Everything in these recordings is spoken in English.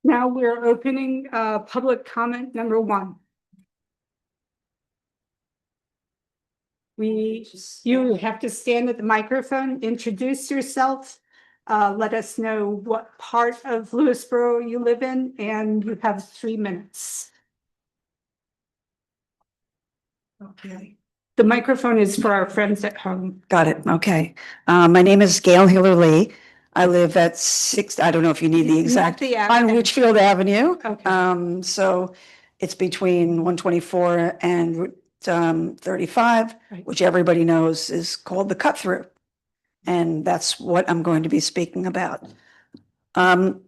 Now we're opening public comment number 1. You have to stand at the microphone, introduce yourself, let us know what part of Lewisboro you live in, and you have 3 minutes. Okay. The microphone is for our friends at home. Got it. Okay. My name is Gail Hiller Lee. I live at 6, I don't know if you need the exact, on Richfield Avenue. Okay. So it's between 124 and Route 35, Right. which everybody knows is called the cut through. And that's what I'm going to be speaking about. So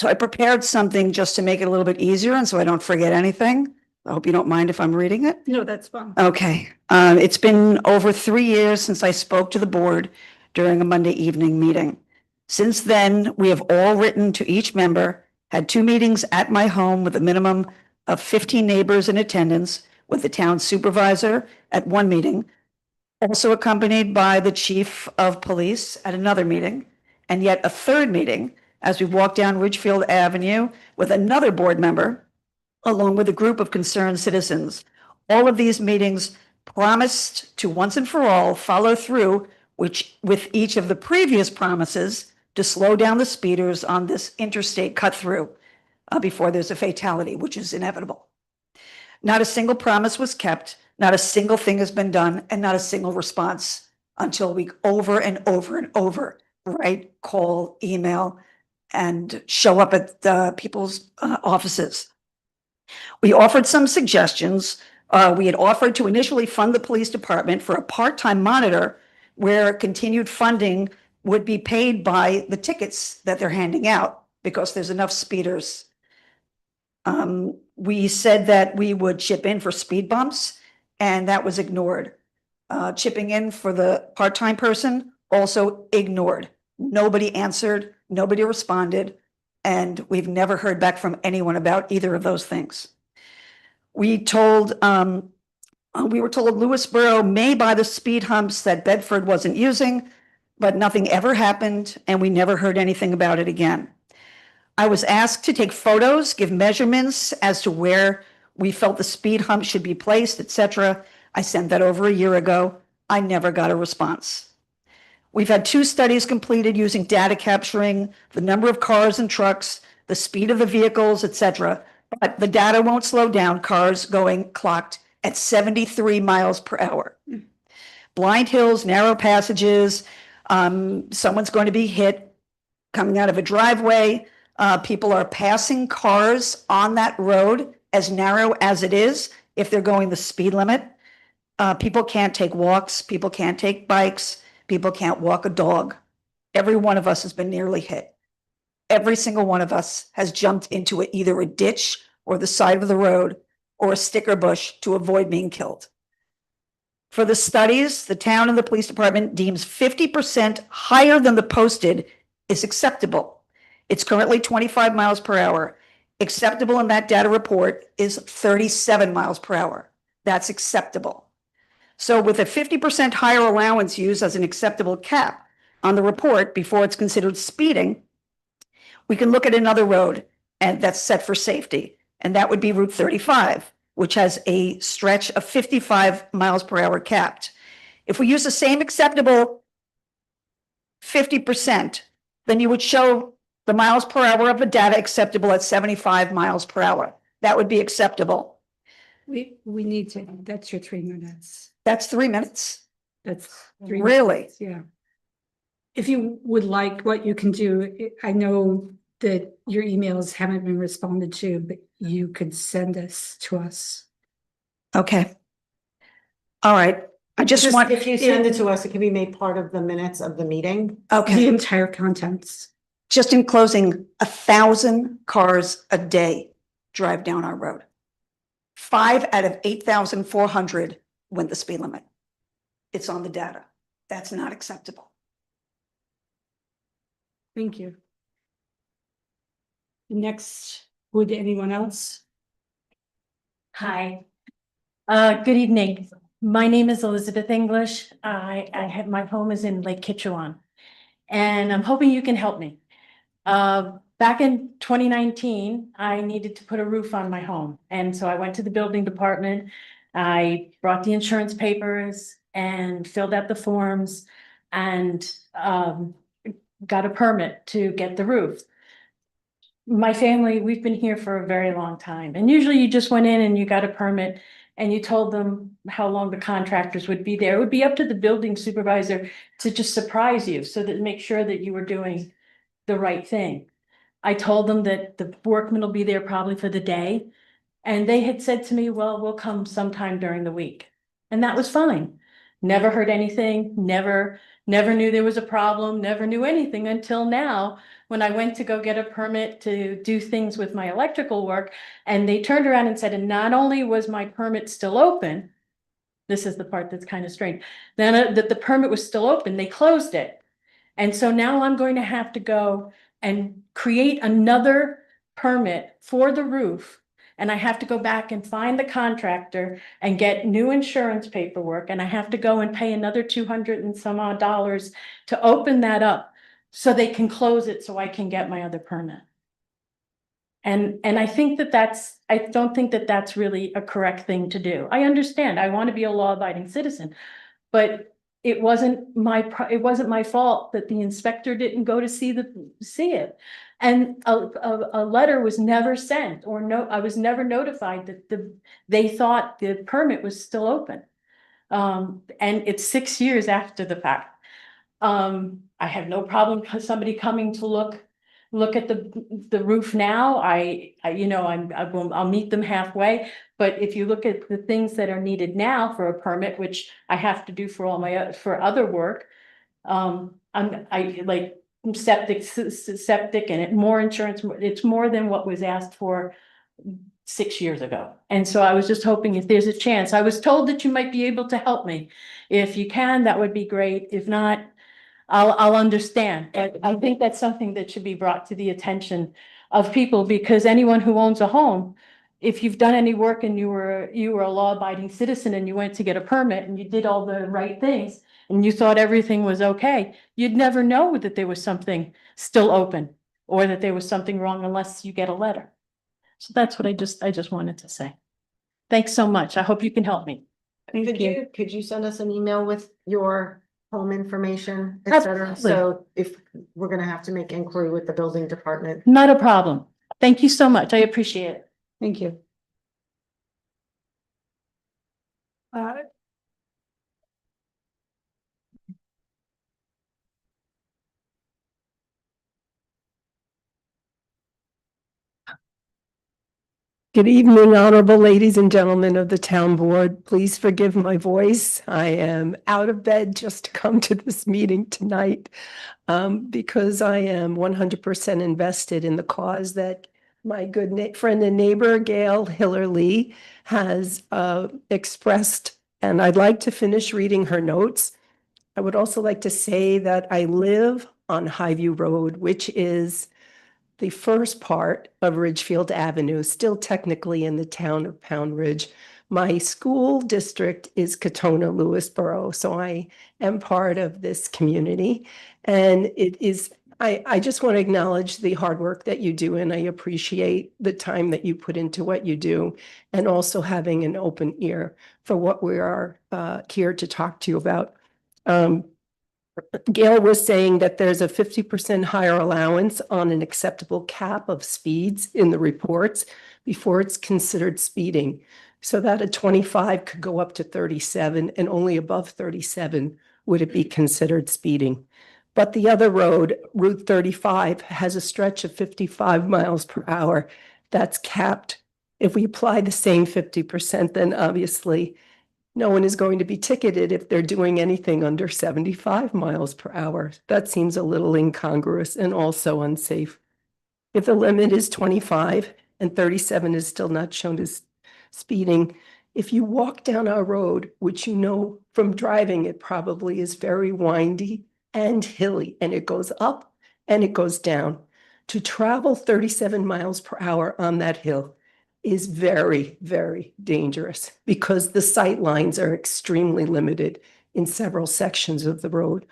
I prepared something just to make it a little bit easier and so I don't forget anything. I hope you don't mind if I'm reading it. No, that's fine. Okay. It's been over 3 years since I spoke to the board during a Monday evening meeting. Since then, we have all written to each member, had 2 meetings at my home with a minimum of 15 neighbors in attendance, with the town supervisor at 1 meeting, also accompanied by the chief of police at another meeting, and yet a 3rd meeting as we walked down Ridgefield Avenue with another board member, along with a group of concerned citizens. All of these meetings promised to once and for all follow through with each of the previous promises to slow down the speeders on this interstate cut through before there's a fatality, which is inevitable. Not a single promise was kept, not a single thing has been done, and not a single response until we over and over and over write, call, email, and show up at people's offices. We offered some suggestions. We had offered to initially fund the police department for a part-time monitor where continued funding would be paid by the tickets that they're handing out because there's enough speeders. We said that we would chip in for speed bumps and that was ignored. Chipping in for the part-time person, also ignored. Nobody answered, nobody responded, and we've never heard back from anyone about either of those things. We were told Lewisboro may buy the speed humps that Bedford wasn't using, but nothing ever happened and we never heard anything about it again. I was asked to take photos, give measurements as to where we felt the speed hump should be placed, etc. I sent that over a year ago. I never got a response. We've had 2 studies completed using data capturing the number of cars and trucks, the speed of the vehicles, etc. But the data won't slow down cars going clocked at 73 miles per hour. Blind hills, narrow passages, someone's going to be hit coming out of a driveway. People are passing cars on that road as narrow as it is if they're going the speed limit. People can't take walks, people can't take bikes, people can't walk a dog. Every one of us has been nearly hit. Every single one of us has jumped into either a ditch or the side of the road or a sticker bush to avoid being killed. For the studies, the town and the police department deems 50% higher than the posted is acceptable. It's currently 25 miles per hour. Acceptable in that data report is 37 miles per hour. That's acceptable. So with a 50% higher allowance used as an acceptable cap on the report before it's considered speeding, we can look at another road and that's set for safety. And that would be Route 35, which has a stretch of 55 miles per hour capped. If we use the same acceptable 50%, then you would show the miles per hour of the data acceptable at 75 miles per hour. That would be acceptable. We need to, that's your 3 minutes. That's 3 minutes. That's 3 Really? minutes, yeah. If you would like, what you can do, I know that your emails haven't been responded to, but you could send this to us. Okay. All right. I just want, If you send it to us, it can be made part of the minutes of the meeting. The okay, entire contents. just in closing, 1,000 cars a day drive down our road. 5 out of 8,400 went the speed limit. It's on the data. That's not acceptable. Thank you. Next, would anyone else? Hi. Good evening. My name is Elizabeth English. I have, my home is in Lake Kitchewan. And I'm hoping you can help me. Back in 2019, I needed to put a roof on my home. And so I went to the building department. I brought the insurance papers and filled out the forms and got a permit to get the roof. My family, we've been here for a very long time. And usually you just went in and you got a permit and you told them how long the contractors would be there. It would be up to the building supervisor to just surprise you so that make sure that you were doing the right thing. I told them that the workman will be there probably for the day. And they had said to me, well, we'll come sometime during the week. And that was fine. Never heard anything, never knew there was a problem, never knew anything until now, when I went to go get a permit to do things with my electrical work. And they turned around and said, and not only was my permit still open, this is the part that's kind of strange, then that the permit was still open, they closed it. And so now I'm going to have to go and create another permit for the roof. And I have to go back and find the contractor and get new insurance paperwork. And I have to go and pay another 200 and some odd dollars to open that up so they can close it so I can get my other permit. And I think I don't think that that's really a correct thing to do. I understand, I want to be a law-abiding citizen, but it wasn't my fault that the inspector didn't go to see it. And a letter was never sent, or no, I was never notified that they thought the permit was still open. And it's 6 years after the fact. I have no problem with somebody coming to look at the roof now. I'll meet them halfway. But if you look at the things that are needed now for a permit, which I have to do for all for other work, I like septic and more insurance. It's more than what was asked for 6 years ago. And so I was just hoping if there's a chance. I was told that you might be able to help me. If you can, that would be great. If not, I'll understand. But I think that's something that should be brought to the attention of people, because anyone who owns a home, if you've done any work and you were a law-abiding citizen and you went to get a permit and you did all the right things and you thought everything was okay, you'd never know that there was something still open or that there was something wrong unless you get a letter. So that's what I just wanted to say. Thanks so much. I hope you can help me. Could you send us an email with your home information, et cetera? Absolutely. So if we're gonna have to make inquiry with the building department. Not a problem. Thank you so much. I appreciate it. Thank you. Good evening, honorable ladies and gentlemen of the town board. Please forgive my voice. I am out of bed just to come to this meeting tonight because I am 100% invested in the cause that my good friend and neighbor, Gail Hiller Lee, has expressed. And I'd like to finish reading her notes. I would also like to say that I live on Highview Road, which is the first part of Ridgefield Avenue, still technically in the town of Pound Ridge. My school district is Katona, Lewisboro, so I am part of this community. And it is, I just want to acknowledge the hard work that you do, and I appreciate the time that you put into what you do, and also having an open ear for what we are here to talk to you about. Gail was saying that there's a 50% higher allowance on an acceptable cap of speeds in the reports before it's considered speeding. So that a 25 could go up to 37, and only above 37 would it be considered speeding. But the other road, Route 35, has a stretch of 55 miles per hour. That's capped. If we apply the same 50%, then obviously no one is going to be ticketed if they're doing anything under 75 miles per hour. That seems a little incongruous and also unsafe. If the limit is 25 and 37 is still not shown as speeding, if you walk down our road, which you know from driving, it probably is very windy and hilly, and it goes up and it goes down. To travel 37 miles per hour on that hill is very, very dangerous because the sight lines are extremely limited in several sections of the road.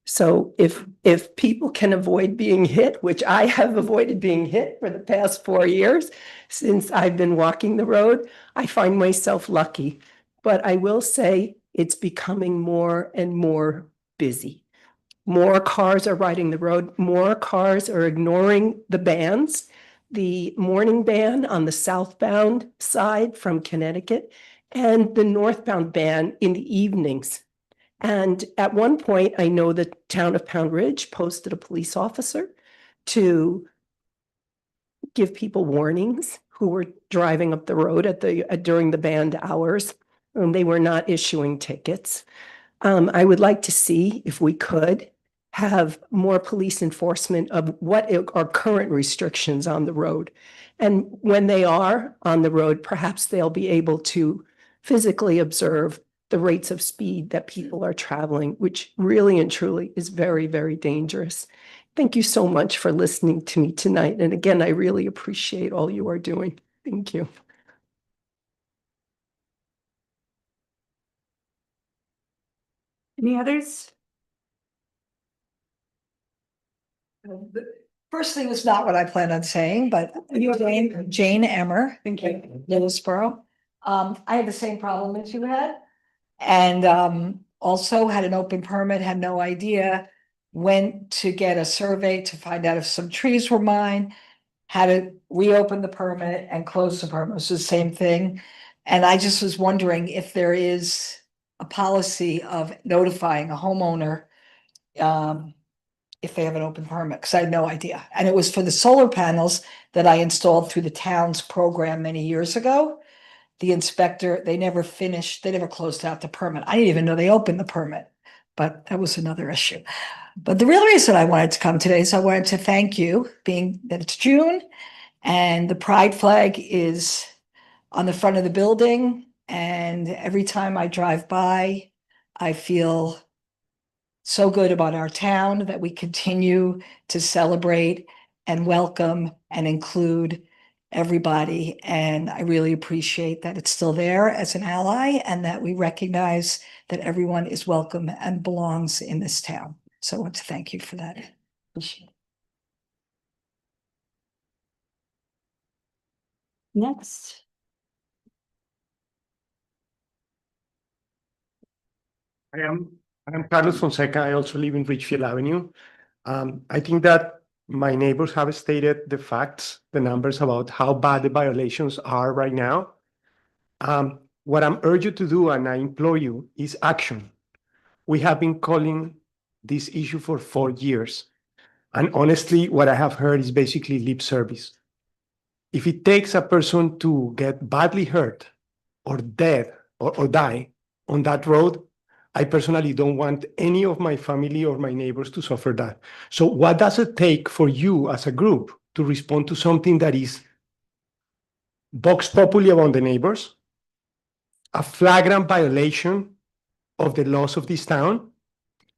So if people can avoid being hit, which I have avoided being hit for the past 4 years since I've been walking the road, I find myself lucky. But I will say it's becoming more and more busy. More cars are riding the road, more cars are ignoring the bans. The morning ban on the southbound side from Connecticut and the northbound ban in the evenings. And at one point, I know the town of Pound Ridge posted a police officer to give people warnings who were driving up the road during the banned hours. They were not issuing tickets. I would like to see if we could have more police enforcement of what are current restrictions on the road. And when they are on the road, perhaps they'll be able to physically observe the rates of speed that people are traveling, which really and truly is very, very dangerous. Thank you so much for listening to me tonight. And again, I really appreciate all you are doing. Thank you. Any others? The first thing was not what I planned on saying, but Jane Emmer. Thank you. Lewisboro. I had the same problem as you had. And also had an open permit, had no idea. Went to get a survey to find out if some trees were mine. Had to reopen the permit and close the permit. It was the same thing. And I just was wondering if there is a policy of notifying a homeowner. If they have an open permit, because I had no idea. And it was for the solar panels that I installed through the town's program many years ago. The inspector, they never closed out the permit. I didn't even know they opened the permit, but that was another issue. But the real reason I wanted to come today is I wanted to thank you, being that it's June and the pride flag is on the front of the building. And every time I drive by, I feel so good about our town that we continue to celebrate and welcome and include everybody. And I really appreciate that it's still there as an ally and that we recognize that everyone is welcome and belongs in this town. So I want to thank you for that. Appreciate it. Next. I'm Carlos Fonseca. I also live in Richfield Avenue. I think that my neighbors have stated the facts, the numbers about how bad the violations are right now. What I'm urged you to do, and I implore you, is action. We have been calling this issue for 4 years. And honestly, what I have heard is basically lip service. If it takes a person to get badly hurt or dead or die on that road, I personally don't want any of my family or my neighbors to suffer that. So what does it take for you as a group to respond to something that is vox populi among the neighbors, a flagrant violation of the laws of this town,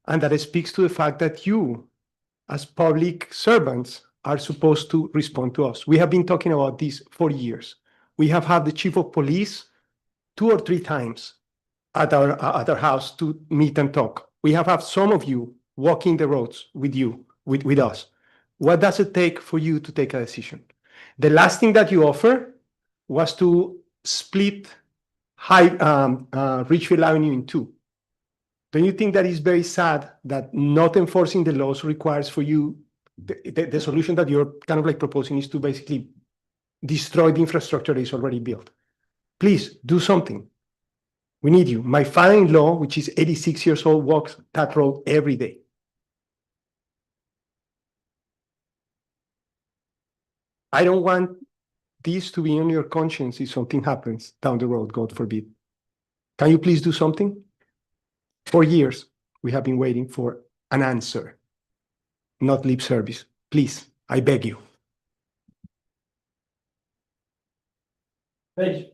and that speaks to the fact that you, as public servants, are supposed to respond to us? We have been talking about this for years. We have had the chief of police 2 or 3 times at our house to meet and talk. We have had some of you walking the roads with us. What does it take for you to take a decision? The last thing that you offer was to split Richfield Avenue in 2. Don't you think that is very sad that not enforcing the laws requires for you, the solution that you're kind of like proposing is to basically destroy the infrastructure that is already built? Please do something. We need you. My father-in-law, which is 86 years old, walks that road every day. I don't want this to be on your conscience if something happens down the road, God forbid. Can you please do something? For years, we have been waiting for an answer, not lip service. Please, I beg you. Thank you.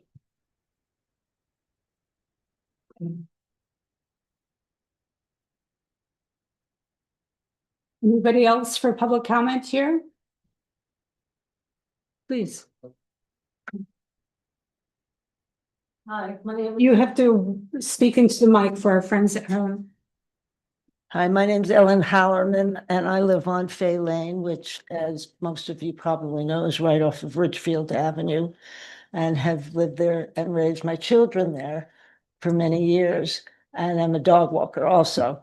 Anybody else for public comment here? Please. Hi, my name You have to speak into the mic for our friends at home. Hi, my name's Ellen Hallerman, and I live on Fay Lane, which, as most of you probably know, is right off of Ridgefield Avenue, and have lived there and raised my children there for many years, and I'm a dog walker also.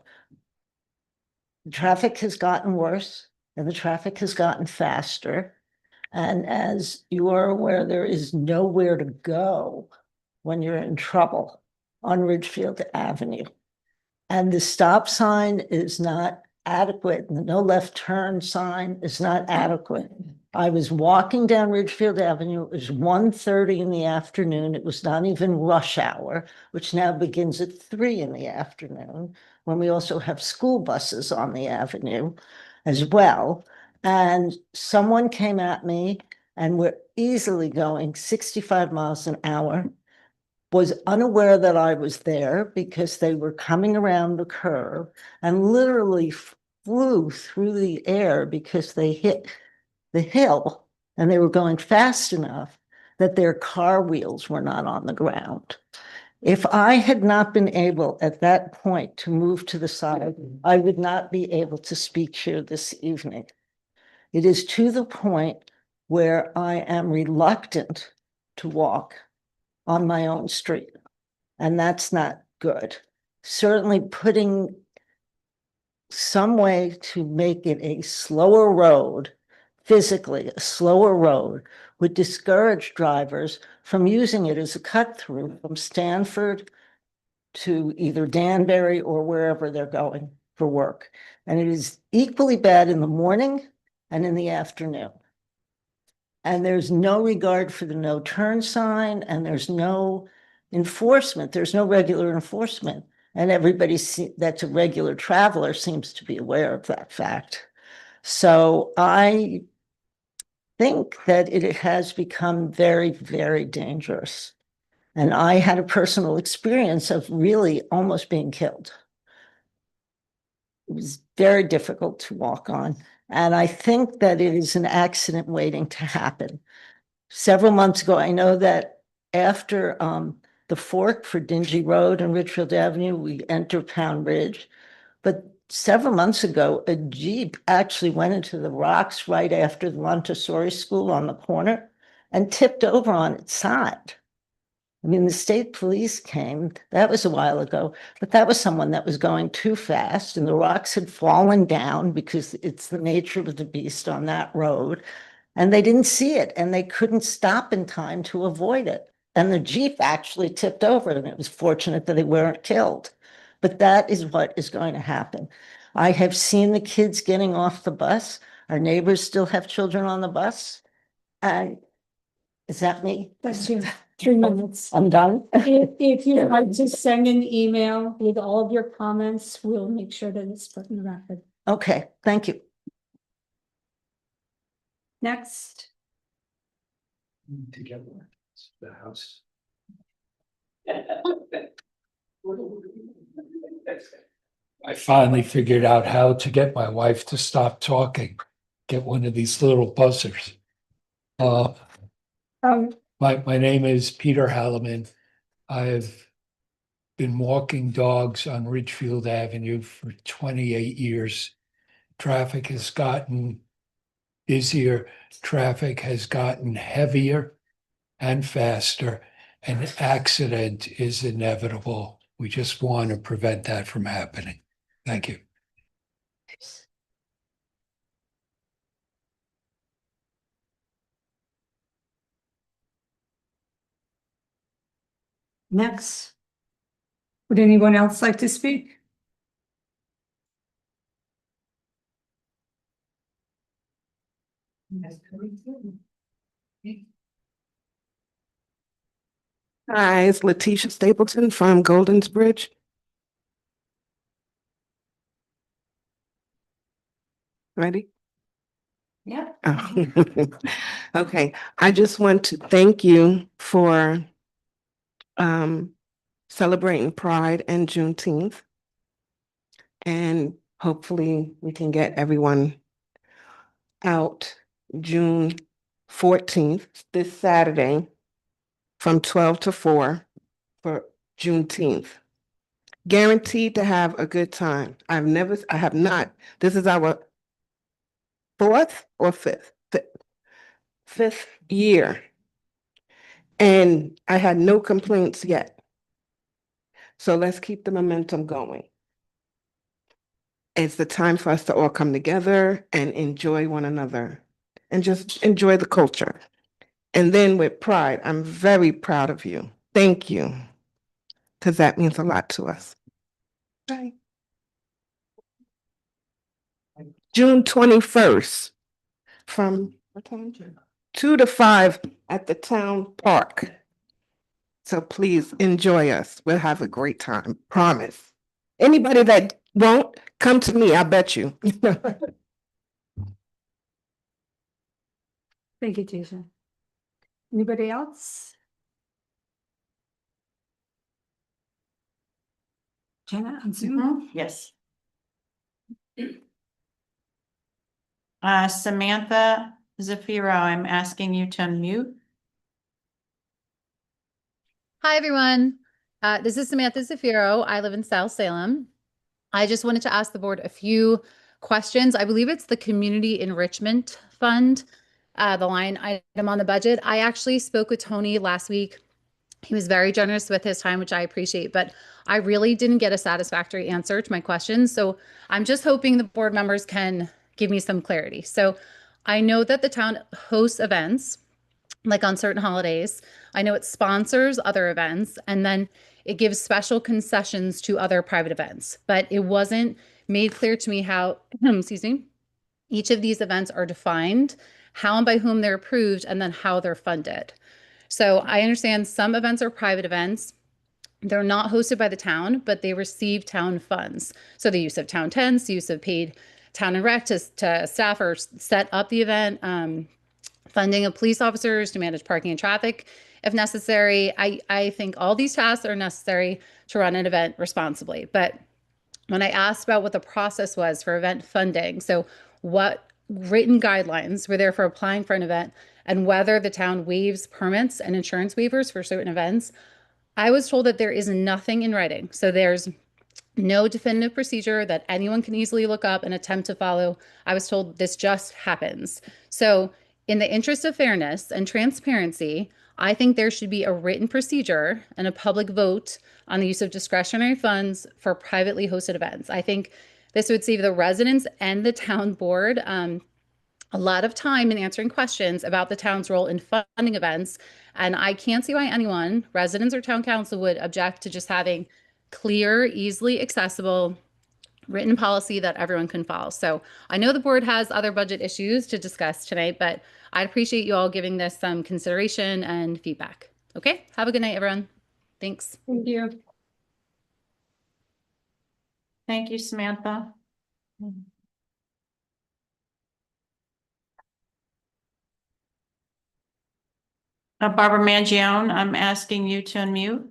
The traffic has gotten worse, and the traffic has gotten faster. And as you are aware, there is nowhere to go when you're in trouble on Ridgefield Avenue. And the stop sign is not adequate. The no left turn sign is not adequate. I was walking down Ridgefield Avenue. It was 1:30 in the afternoon. It was not even rush hour, which now begins at 3 in the afternoon, when we also have school buses on the avenue as well. And someone came at me and were easily going 65 miles an hour, was unaware that I was there because they were coming around the curve and literally flew through the air because they hit the hill and they were going fast enough that their car wheels were not on the ground. If I had not been able at that point to move to the side, I would not be able to speak here this evening. It is to the point where I am reluctant to walk on my own street. And that's not good. Certainly putting some way to make it a slower road, physically a slower road, would discourage drivers from using it as a cut through from Stanford to either Danbury or wherever they're going for work. And it is equally bad in the morning and in the afternoon. And there's no regard for the no turn sign, and there's no enforcement. There's no regular enforcement. And everybody that's a regular traveler seems to be aware of that fact. So I think that it has become very, very dangerous. And I had a personal experience of really almost being killed. It was very difficult to walk on. And I think that it is an accident waiting to happen. Several months ago, I know that after the fork for Dingy Road and Ridgefield Avenue, we enter Pound Ridge. But several months ago, a Jeep actually went into the rocks right after the Montessori school on the corner and tipped over on its side. I mean, the state police came, that was a while ago, but that was someone that was going too fast and the rocks had fallen down because it's the nature of the beast on that road. And they didn't see it and they couldn't stop in time to avoid it. And the Jeep actually tipped over and it was fortunate that they weren't killed. But that is what is going to happen. I have seen the kids getting off the bus. Our neighbors still have children on the bus. And is that me? That's you. 3 minutes. I'm done. If you'd like to send an email with all of your comments, we'll make sure that it's put in the record. Okay, thank you. Next. Together, the house. I finally figured out how to get my wife to stop talking. Get one of these little buzzers. My name is Peter Halliman. I've been walking dogs on Ridgefield Avenue for 28 years. Traffic has gotten busier. Traffic has gotten heavier and faster. An accident is inevitable. We just want to prevent that from happening. Thank you. Next. Would anyone else like to speak? Hi, it's Letitia Stapleton from Golden's Bridge. Ready? Yeah. Oh. Okay, I just want to thank you for celebrating Pride and Juneteenth. And hopefully we can get everyone out June 14th, this Saturday, from 12 to 4 for Juneteenth. Guaranteed to have a good time. I have not. This is our fourth or fifth year. And I had no complaints yet. So let's keep the momentum going. It's the time for us to all come together and enjoy one another and just enjoy the culture. And then with pride, I'm very proud of you. Thank you. Because that means a lot to us. Bye. June 21st from what time? 2 to 5 at the town park. So please enjoy us. We'll have a great time. Promise. Anybody that won't, come to me, I bet you. Thank you, Tisha. Anybody else? Jenna on Zoom? Yes. Samantha Zafiro, I'm asking you to unmute. Hi, everyone. This is Samantha Zafiro. I live in South Salem. I just wanted to ask the board a few questions. I believe it's the Community Enrichment Fund, the line item on the budget. I actually spoke with Tony last week. He was very generous with his time, which I appreciate, but I really didn't get a satisfactory answer to my questions. So I'm just hoping the board members can give me some clarity. So I know that the town hosts events, like on certain holidays. I know it sponsors other events, and then it gives special concessions to other private events. But it wasn't made clear to me how, excuse me, each of these events are defined, how and by whom they're approved, and then how they're funded. So I understand some events are private events. They're not hosted by the town, but they receive town funds. So the use of town tents, the use of paid town and rec to staff or set up the event, funding of police officers to manage parking and traffic if necessary. I think all these tasks are necessary to run an event responsibly. But when I asked about what the process was for event funding, so what written guidelines were there for applying for an event and whether the town waives permits and insurance waivers for certain events, I was told that there is nothing in writing. So there's no definitive procedure that anyone can easily look up and attempt to follow. I was told this just happens. So in the interest of fairness and transparency, I think there should be a written procedure and a public vote on the use of discretionary funds for privately hosted events. I think this would save the residents and the town board a lot of time in answering questions about the town's role in funding events. And I can't see why anyone, residents or town council, would object to just having clear, easily accessible written policy that everyone can follow. So I know the board has other budget issues to discuss tonight, but I'd appreciate you all giving this some consideration and feedback. Okay, have a good night, everyone. Thanks. Thank you. Thank you, Samantha. Barbara Mangione, I'm asking you to unmute.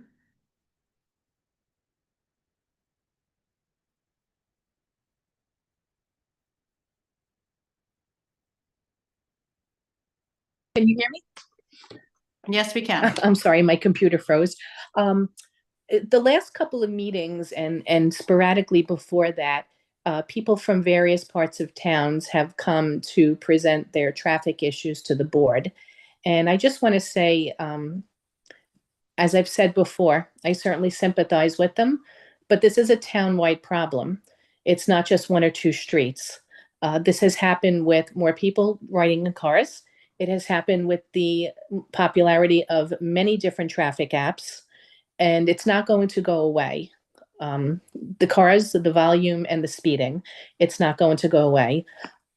Can you hear me? Yes, we can. I'm sorry, my computer froze. The last couple of meetings and sporadically before that, people from various parts of towns have come to present their traffic issues to the board. And I just want to say, as I've said before, I certainly sympathize with them, but this is a town-wide problem. It's not just one or two streets. This has happened with more people riding in cars. It has happened with the popularity of many different traffic apps, and it's not going to go away. The cars, the volume, and the speeding, it's not going to go away.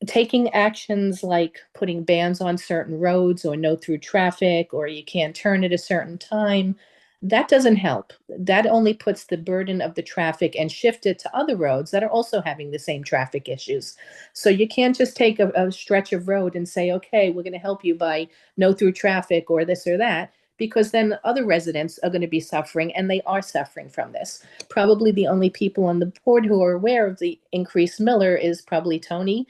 Taking actions like putting bans on certain roads or no through traffic, or you can't turn at a certain time, that doesn't help. That only puts the burden of the traffic and shift it to other roads that are also having the same traffic issues. So you can't just take a stretch of road and say, okay, we're going to help you by no through traffic or this or that, because then other residents are going to be suffering, and they are suffering from this. Probably the only people on the board who are aware of the increased Miller is probably Tony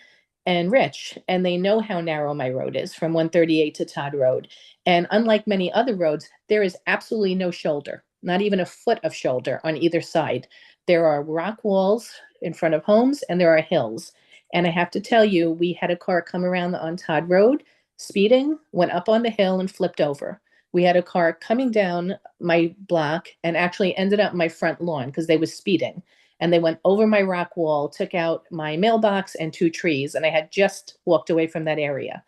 and Rich, and they know how narrow my road is from 138 to Todd Road. And unlike many other roads, there is absolutely no shoulder, not even a foot of shoulder on either side. There are rock walls in front of homes and there are hills. And I have to tell you, we had a car come around on Todd Road, speeding, went up on the hill and flipped over. We had a car coming down my block and actually ended up my front lawn because they was speeding. And they went over my rock wall, took out my mailbox and 2 trees. And I had just walked away from that area.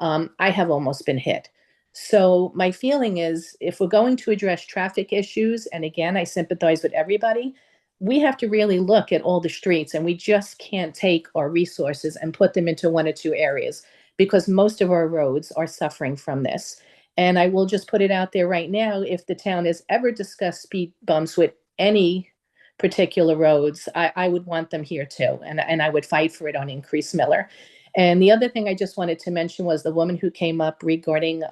I have almost been hit. So my feeling is if we're going to address traffic issues, and again, I sympathize with everybody, we have to really look at all the streets, and we just can't take our resources and put them into 1 or 2 areas because most of our roads are suffering from this. And I will just put it out there right now, if the town has ever discussed speed bumps with any particular roads, I would want them here too. And I would fight for it on Increase Miller. And the other thing I just wanted to mention was the woman who came up regarding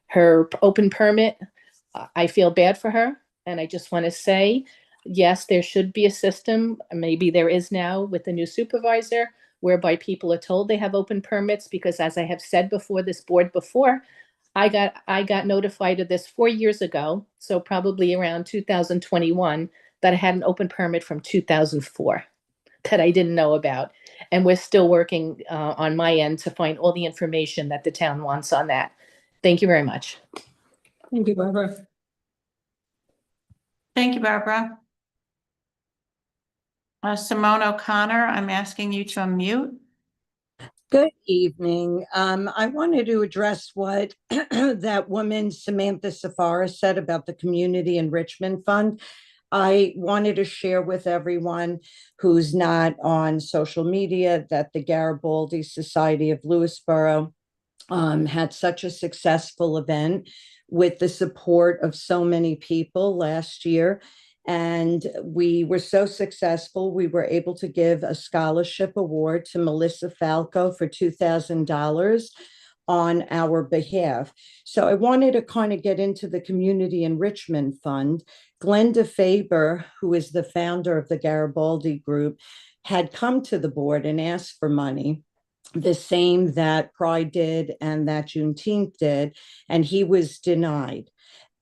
her open permit. I feel bad for her. And I just want to say, yes, there should be a system, maybe there is now with the new supervisor, whereby people are told they have open permits, because as I have said before this board before, I got notified of this 4 years ago, so probably around 2021, that I had an open permit from 2004 that I didn't know about. And we're still working on my end to find all the information that the town wants on that. Thank you very much. Thank you, Barbara. Thank you, Barbara. Simone O'Connor, I'm asking you to unmute. Good evening. I wanted to address what that woman Samantha Safara said about the Community Enrichment Fund. I wanted to share with everyone who's not on social media that the Garibaldi Society of Lewisboro had such a successful event with the support of so many people last year. And we were so successful, we were able to give a scholarship award to Melissa Falco for $2,000 on our behalf. So I wanted to kind of get into the Community Enrichment Fund. Glenda Faber, who is the founder of the Garibaldi Group, had come to the board and asked for money, the same that Pride did and that Juneteenth did, and he was denied.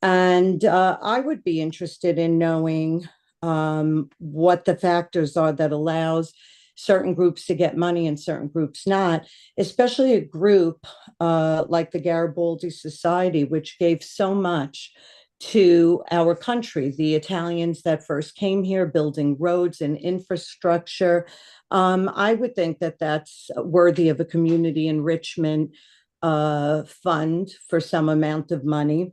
And I would be interested in knowing what the factors are that allows certain groups to get money and certain groups not, especially a group like the Garibaldi Society, which gave so much to our country, the Italians that first came here, building roads and infrastructure. I would think that that's worthy of a community enrichment fund for some amount of money.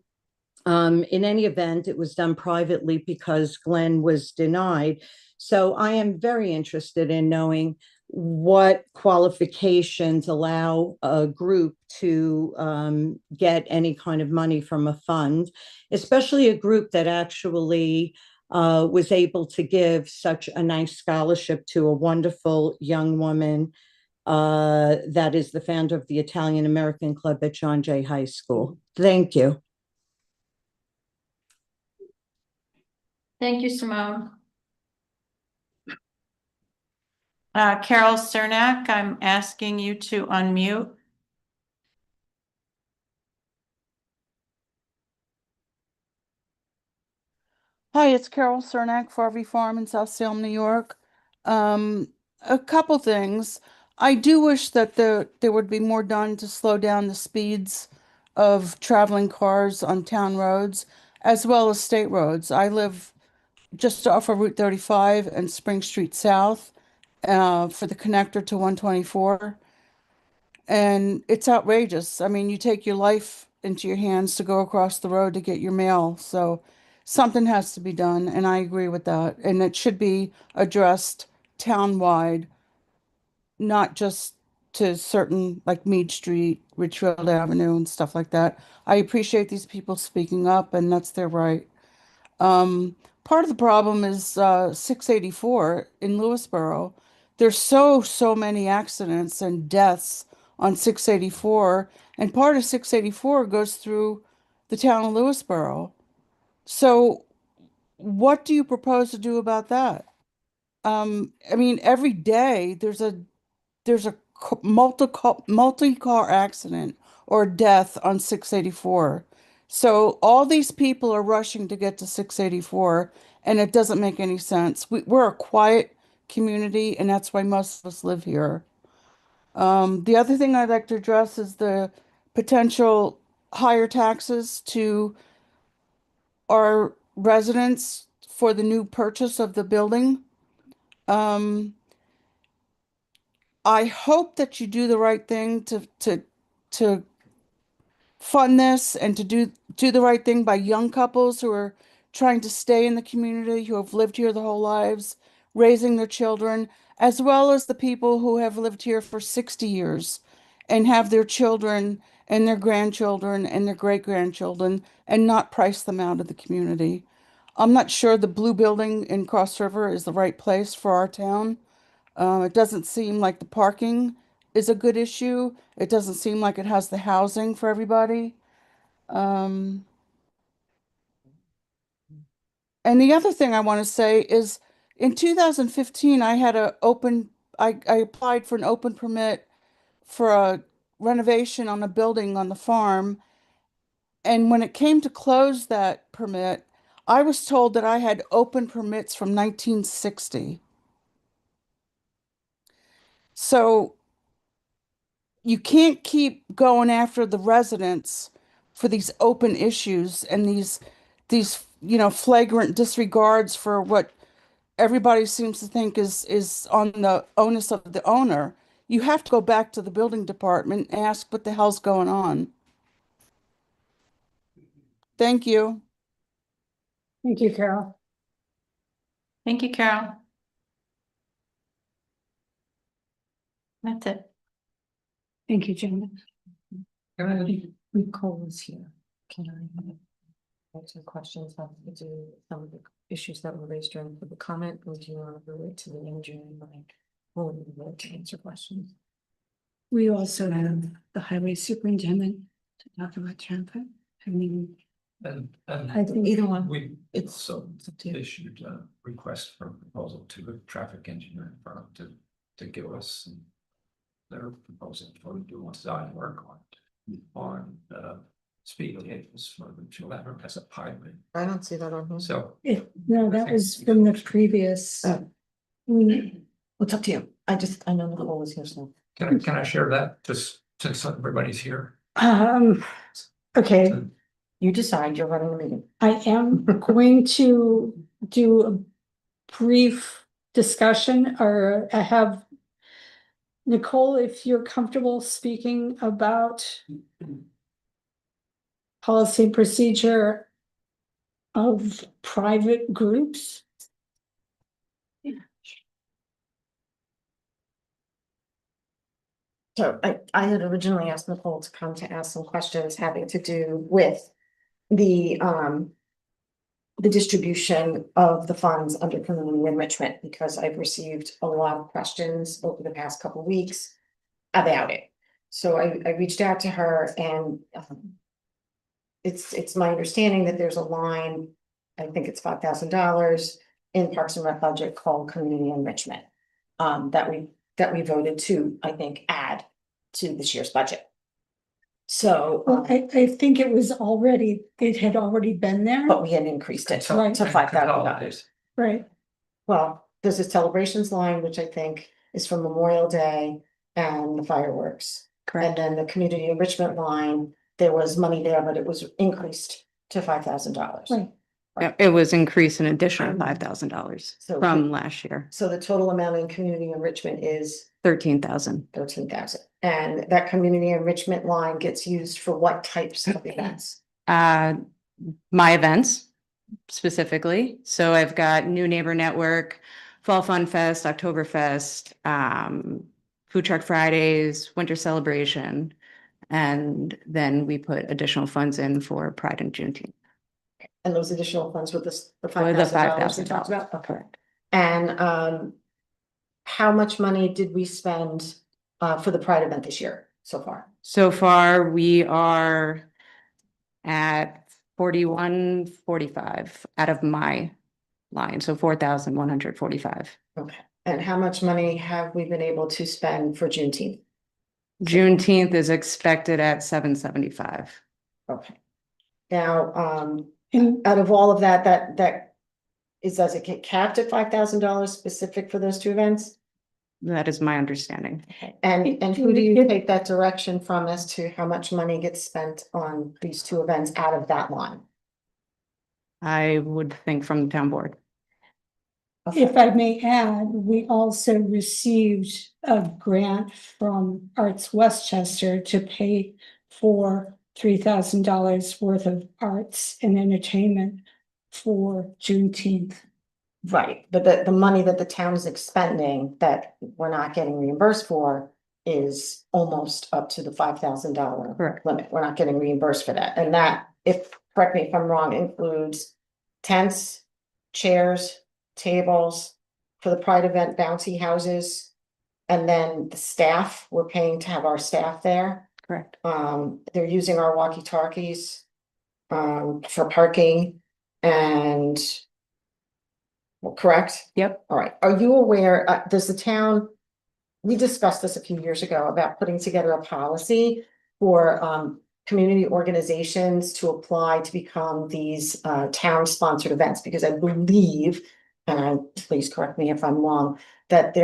In any event, it was done privately because Glenn was denied. So I am very interested in knowing what qualifications allow a group to get any kind of money from a fund, especially a group that actually was able to give such a nice scholarship to a wonderful young woman that is the founder of the Italian American Club at John Jay High School. Thank you. Thank you, Simone. Carol Cernak, I'm asking you to unmute. Hi, it's Carol Cernak, Farvey Farm in South Salem, New York. A couple things. I do wish that there would be more done to slow down the speeds of traveling cars on town roads as well as state roads. I live just off of Route 35 and Spring Street South for the connector to 124. And it's outrageous. I mean, you take your life into your hands to go across the road to get your mail. So something has to be done, and I agree with that. And it should be addressed townwide, not just to certain, like Mead Street, Richfield Avenue, and stuff like that. I appreciate these people speaking up, and that's their right. Part of the problem is 684 in Lewisboro. There's so many accidents and deaths on 684, and part of 684 goes through the town of Lewisboro. So what do you propose to do about that? I mean, every day there's a multi-car accident or death on 684. So all these people are rushing to get to 684, and it doesn't make any sense. We're a quiet community, and that's why most of us live here. The other thing I'd like to address is the potential higher taxes to our residents for the new purchase of the building. I hope that you do the right thing to fund this and to do the right thing by young couples who are trying to stay in the community, who have lived here their whole lives, raising their children, as well as the people who have lived here for 60 years and have their children and their grandchildren and their great-grandchildren and not price them out of the community. I'm not sure the blue building in Cross River is the right place for our town. It doesn't seem like the parking is a good issue. It doesn't seem like it has the housing for everybody. And the other thing I want to say is in 2015, I applied for an open permit for a renovation on a building on the farm. And when it came to close that permit, I was told that I had open permits from 1960. So you can't keep going after the residents for these open issues and these flagrant disregards for what everybody seems to think is on the onus of the owner. You have to go back to the building department and ask what the hell's going on. Thank you. Thank you, Carol. Thank you, Carol. That's it. Thank you, Jenna. Nicole is here. Can I answer questions that to do with some of the issues that were raised during the comment, or do you want to relate to the engineering mind? Or would you like to answer questions? We also have the highway superintendent to talk about traffic. I mean, I think Either one. We also issued a request for proposal to a traffic engineering firm to give us their proposal for doing design work on speed tables for the Chill as a pilot. I don't see that on here. So no, that was from the previous. What's up to you? I know Nicole is here, so. can I share that just since everybody's here? Okay. You decide, you're running the meeting. I am going to do a brief discussion, or I have Nicole, if you're comfortable speaking about policy and procedure of private groups. So I had originally asked Nicole to come to ask some questions having to do with the distribution of the funds under community enrichment, because I've received a lot of questions over the past couple of weeks about it. So I reached out to her, and it's my understanding that there's a line, I think it's $5,000 in Parks and Rec budget called community enrichment, that we voted to, I think, add to this year's budget. So Well, I think it had already been there. but we had increased it to Right. $5,000. Right. Well, there's a celebrations line, which I think is from Memorial Day and the fireworks. Correct. And then the community enrichment line, there was money there, but it was increased to $5,000. Right. Yeah, it was increased an additional $5,000 So- from last year, So the total amount in community enrichment is 13,000. 13,000. And that community enrichment line gets used for what types of events? My events specifically. So I've got New Neighbor Network, Fall Fun Fest, Oktoberfest, Food Truck Fridays, Winter Celebration. And then we put additional funds in for Pride and Juneteenth. And those additional funds with the For $5,000 the we talked $5,000. about? Okay. Correct. And how much money did we spend for the Pride event this year so far? So far, we are at 4145 out of my line, so 4,145. Okay. And how much money have we been able to spend for Juneteenth? Juneteenth is expected at 775. Okay. Now, out of all of that does it get capped at $5,000 specific for those two events? That is my understanding. And who do you take that direction from as to how much money gets spent on these two events out of that line? I would think from the town board. If I may add, we also received a grant from Arts Westchester to pay for $3,000 worth of arts and entertainment for Juneteenth. Right, but the money that the town is expending that we're not getting reimbursed for is almost up to the $5,000 Correct. limit. We're not getting reimbursed for that. And that, correct me if I'm wrong, includes tents, chairs, tables for the Pride event, bouncy houses. And then the staff, we're paying to have our staff there. Correct. They're using our walkie-talkies for parking and correct? Yep. All right. Are you aware, does the town, we discussed this a few years ago about putting together a policy for community organizations to apply to become these town-sponsored events, because I believe, please correct me if I'm wrong, that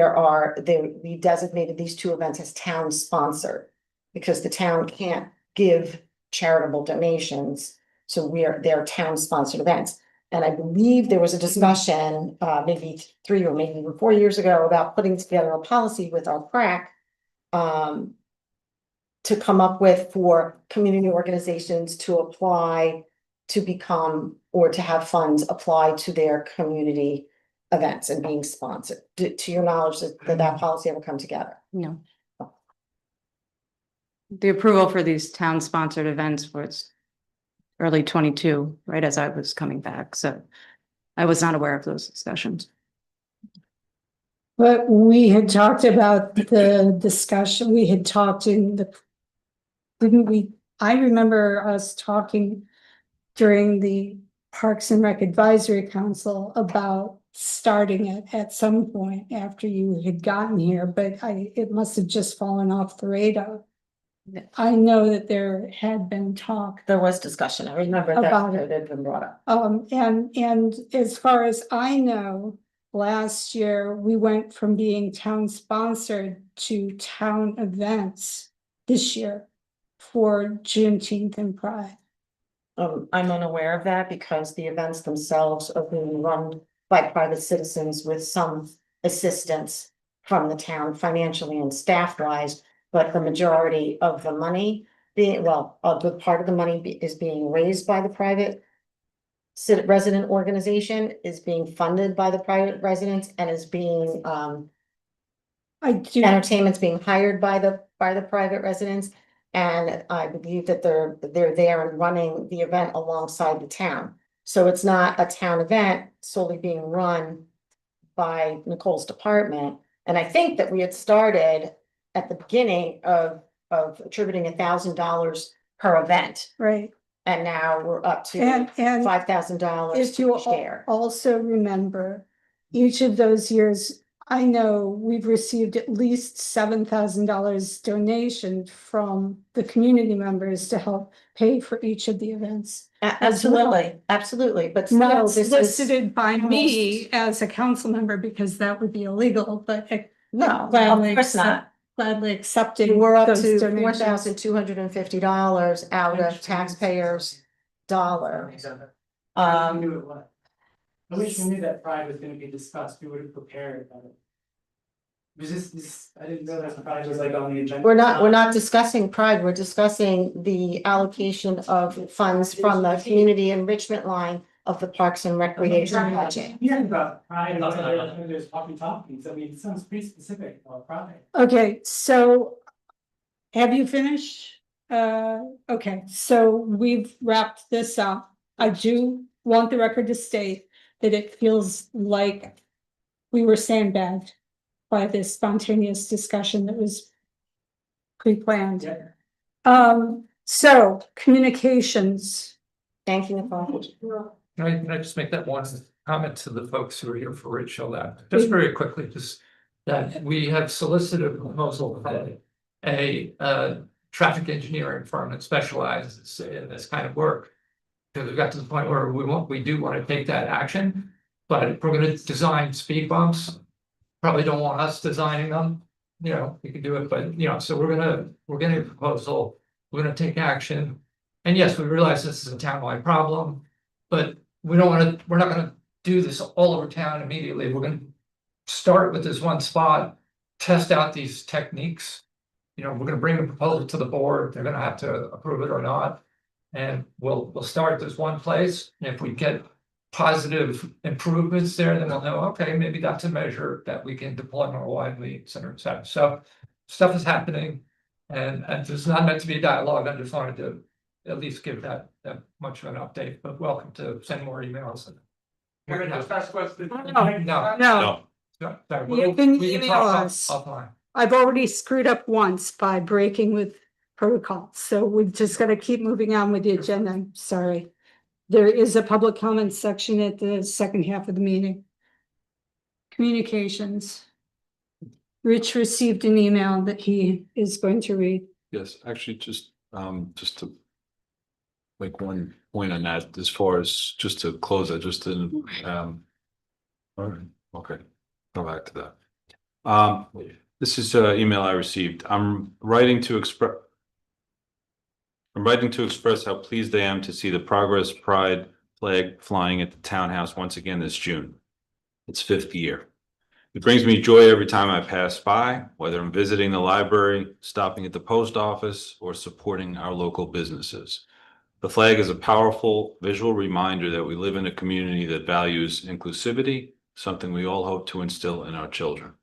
we designated these two events as town-sponsored because the town can't give charitable donations. So they're town-sponsored events. And I believe there was a discussion, maybe 3 or maybe even 4 years ago, about putting together a policy with our crack to come up with for community organizations to apply to become or to have funds apply to their community events and being sponsored. To your knowledge, did that policy ever come together? No. The approval for these town-sponsored events was early 22, right as I was coming back. So I was not aware of those discussions. But we had talked about the discussion, we had talked didn't we? I remember us talking during the Parks and Rec Advisory Council about starting it at some point after you had gotten here, but it must have just fallen off the radar. I know that there had been talk. There was discussion. I remember About that it. had been brought up. And as far as I know, last year we went from being town sponsored to town events this year for Juneteenth and Pride. I'm unaware of that because the events themselves are being run by private citizens with some assistance from the town financially and staff wise. But the majority of the money a good part of the money is being raised by the private resident organization, is being funded by the private residents, and is being entertainment's being hired by the private residents. And I believe that they're there and running the event alongside the town. So it's not a town event solely being run by Nicole's department. And I think that we had started at the beginning of attributing $1,000 per event. Right. And now we're up to And $5,000 if you share. also remember, each of those years, I know we've received at least $7,000 donation from the community members to help pay for each of the events. Absolutely. But still, Not this is solicited by me as a council member because that would be illegal, but no, of course not. Gladly accepting. We're up those to donations. $4,250 out of taxpayers' dollars. At least we knew that Pride was gonna be discussed, we would have prepared. I didn't know that Pride was like on the agenda. We're not discussing Pride, we're discussing the allocation of funds from the community enrichment line of the Parks and Recreation budget. Yeah, about Pride, and there's talkies, I mean, it sounds pretty specific about Pride. Okay, so have you finished? Okay, so we've wrapped this up. I do want the record to state that it feels like we were sandbagged by this spontaneous discussion that was pre-planned. So communications. Thank you, Nicole. Can I just make that one comment to the folks who are here for Ridgefield Ave? Just very quickly, just that we have solicited a proposal from a traffic engineering firm that specializes in this kind of work. Because we got to the point where we do want to take that action. But if we're gonna design speed bumps, probably don't want us designing them. You know, we could do it, but so we're getting a proposal, we're gonna take action. And yes, we realize this is a townwide problem, but we're not gonna do this all over town immediately. We're gonna start with this one spot, test out these techniques. We're gonna bring a proposal to the board, they're gonna have to approve it or not. And we'll start this one place, and if we get positive improvements there, then we'll know, okay, maybe that's a measure that we can deploy more widely, et cetera, et cetera. So stuff is happening, and there's not meant to be a dialogue. I just wanted to at least give that much of an update, but welcome to send more emails. Can I just ask a question? No. Sorry, You can we email talk us. offline. I've already screwed up once by breaking with protocol, so we've just got to keep moving on with the agenda. I'm sorry. There is a public comment section at the second half of the meeting. Communications. Rich received an email that he is going to read. Yes, actually, just to make one point on that, as far as just to close, I just didn't, all right, okay, go back to that. This is an email I received. I'm writing to express how pleased I am to see the Progress Pride flag flying at the townhouse once again this June. Its 5th year. It brings me joy every time I pass by, whether I'm visiting the library, stopping at the post office, or supporting our local businesses. The flag is a powerful visual reminder that we live in a community that values inclusivity, something we all hope to instill in our children.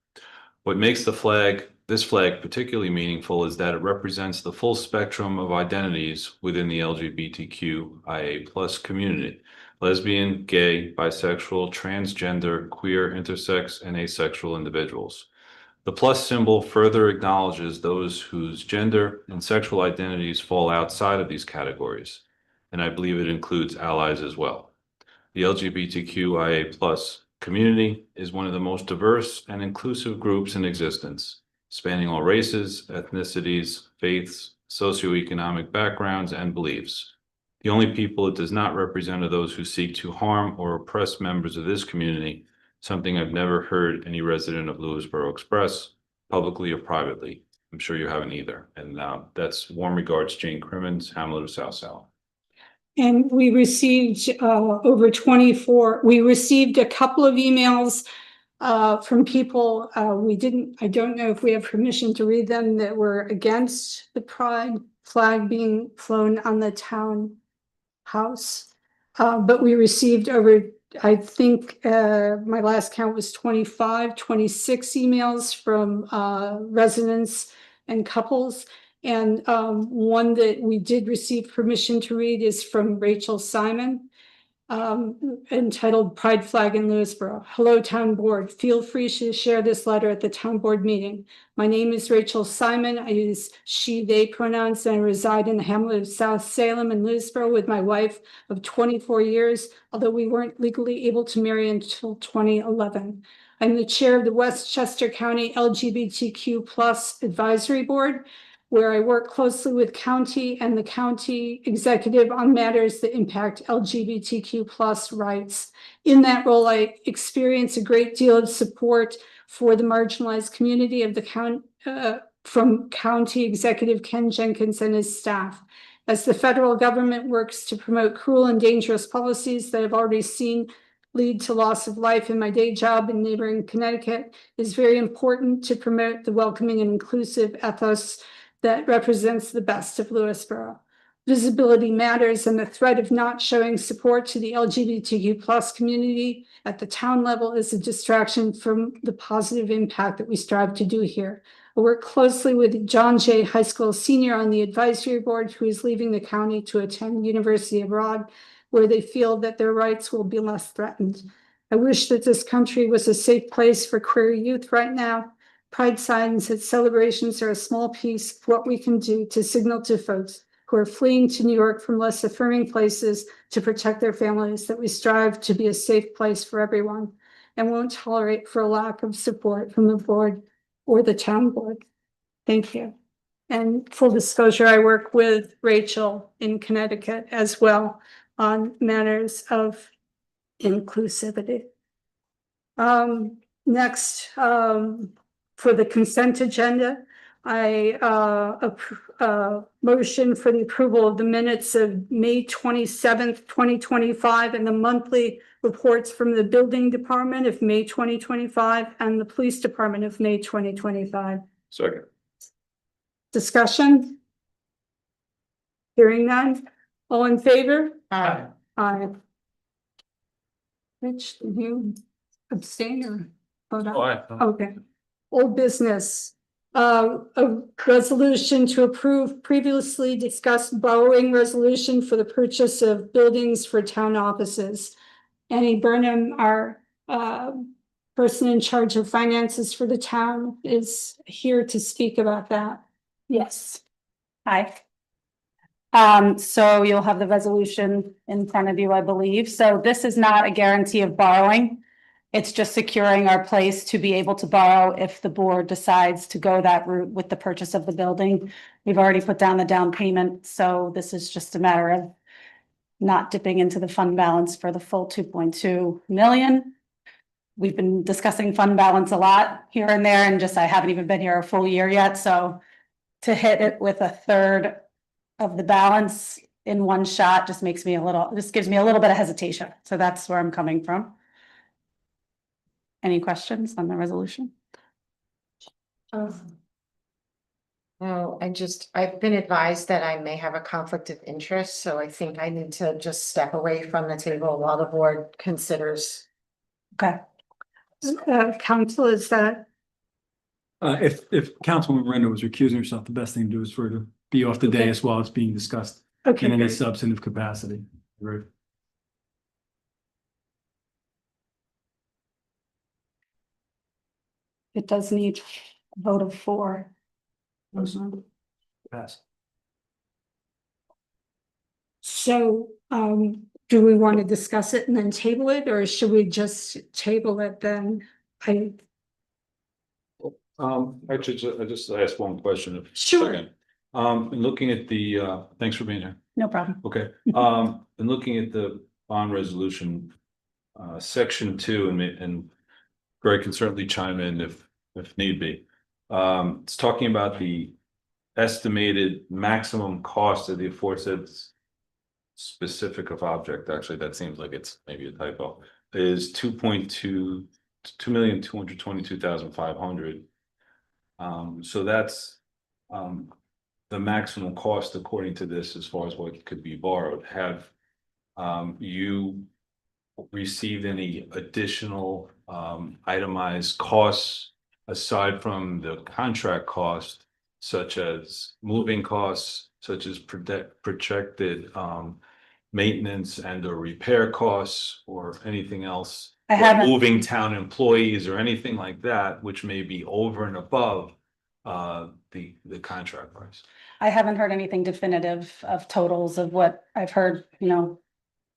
What makes this flag particularly meaningful is that it represents the full spectrum of identities within the LGBTQIA+ community. Lesbian, gay, bisexual, transgender, queer, intersex, and asexual individuals. The plus symbol further acknowledges those whose gender and sexual identities fall outside of these categories, and I believe it includes allies as well. The LGBTQIA+ community is one of the most diverse and inclusive groups in existence, spanning all races, ethnicities, faiths, socioeconomic backgrounds, and beliefs. The only people it does not represent are those who seek to harm or oppress members of this community, something I've never heard any resident of Lewisboro express, publicly or privately. I'm sure you haven't either. And that's warm regards, Jane Crimmins, Hamlet of South Salem. And we received we received a couple of emails from people. I don't know if we have permission to read them, that were against the pride flag being flown on the town house. But we received I think my last count was 26 emails from residents and couples. And one that we did receive permission to read is from Rachel Simon, entitled Pride Flag in Lewisboro. Hello, Town Board. Feel free to share this letter at the Town Board meeting. My name is Rachel Simon. I use she, they pronouns, and I reside in the hamlet of South Salem and Lewisboro with my wife of 24 years, although we weren't legally able to marry until 2011. I'm the chair of the Westchester County LGBTQ+ Advisory Board, where I work closely with county and the county executive on matters that impact LGBTQ+ rights. In that role, I experience a great deal of support for the marginalized community of the county from County Executive Ken Jenkins and his staff. As the federal government works to promote cruel and dangerous policies that I've already seen lead to loss of life in my day job in neighboring Connecticut, it is very important to promote the welcoming and inclusive ethos that represents the best of Lewisboro. Visibility matters, and the threat of not showing support to the LGBTQ+ community at the town level is a distraction from the positive impact that we strive to do here. I work closely with John Jay High School senior on the advisory board, who is leaving the county to attend university abroad, where they feel that their rights will be less threatened. I wish that this country was a safe place for queer youth right now. Pride signs at celebrations are a small piece of what we can do to signal to folks who are fleeing to New York from less affirming places to protect their families that we strive to be a safe place for everyone and won't tolerate for a lack of support from the board or the town board. Thank you. And full disclosure, I work with Rachel in Connecticut as well on matters of inclusivity. Next, for the consent agenda, I, motion for the approval of the minutes of May 27th, 2025, and the monthly reports from the building department of May 2025 and the police department of May 2025. Second. Discussion? Hearing none. All in favor? Aye. Aye. Rich, did you abstain or vote out? Okay. Old business. A resolution to approve previously discussed borrowing resolution for the purchase of buildings for town offices. Annie Burnham, our person in charge of finances for the town, is here to speak about that. Yes. Hi. So you'll have the resolution in front of you, I believe. So this is not a guarantee of borrowing. It's just securing our place to be able to borrow if the board decides to go that route with the purchase of the building. We've already put down the down payment, so this is just a matter of not dipping into the fund balance for the full 2.2 million. We've been discussing fund balance a lot here and there, and just I haven't even been here a full year yet, so to hit it with a third of the balance in one shot just gives me a little bit of hesitation. So that's where I'm coming from. Any questions on the resolution? No, I've been advised that I may have a conflict of interest, so I think I need to just step away from the table while the board considers. Okay. Council, is that? If Councilwoman Miranda was recusing herself, the best thing to do is for her to be off the day as well as being discussed Okay. in any substantive capacity. Right. It does need a vote of 4. Pass. So, do we want to discuss it and then table it, or should we just table it then? Actually, I just asked one question. Sure. In looking at the, thanks for being here. No problem. Okay, in looking at the bond resolution, section 2, and Greg can certainly chime in if need be. It's talking about the estimated maximum cost of the aforesaid specific of object. Actually, that seems like it's maybe a typo. Is 2,222,500. So that's the maximum cost according to this, as far as what could be borrowed. Have you received any additional itemized costs aside from the contract cost, such as moving costs, such as projected maintenance and or repair costs, or anything else? I haven't. Moving town employees or anything like that, which may be over and above the contract price. I haven't heard anything definitive of totals of what I've heard,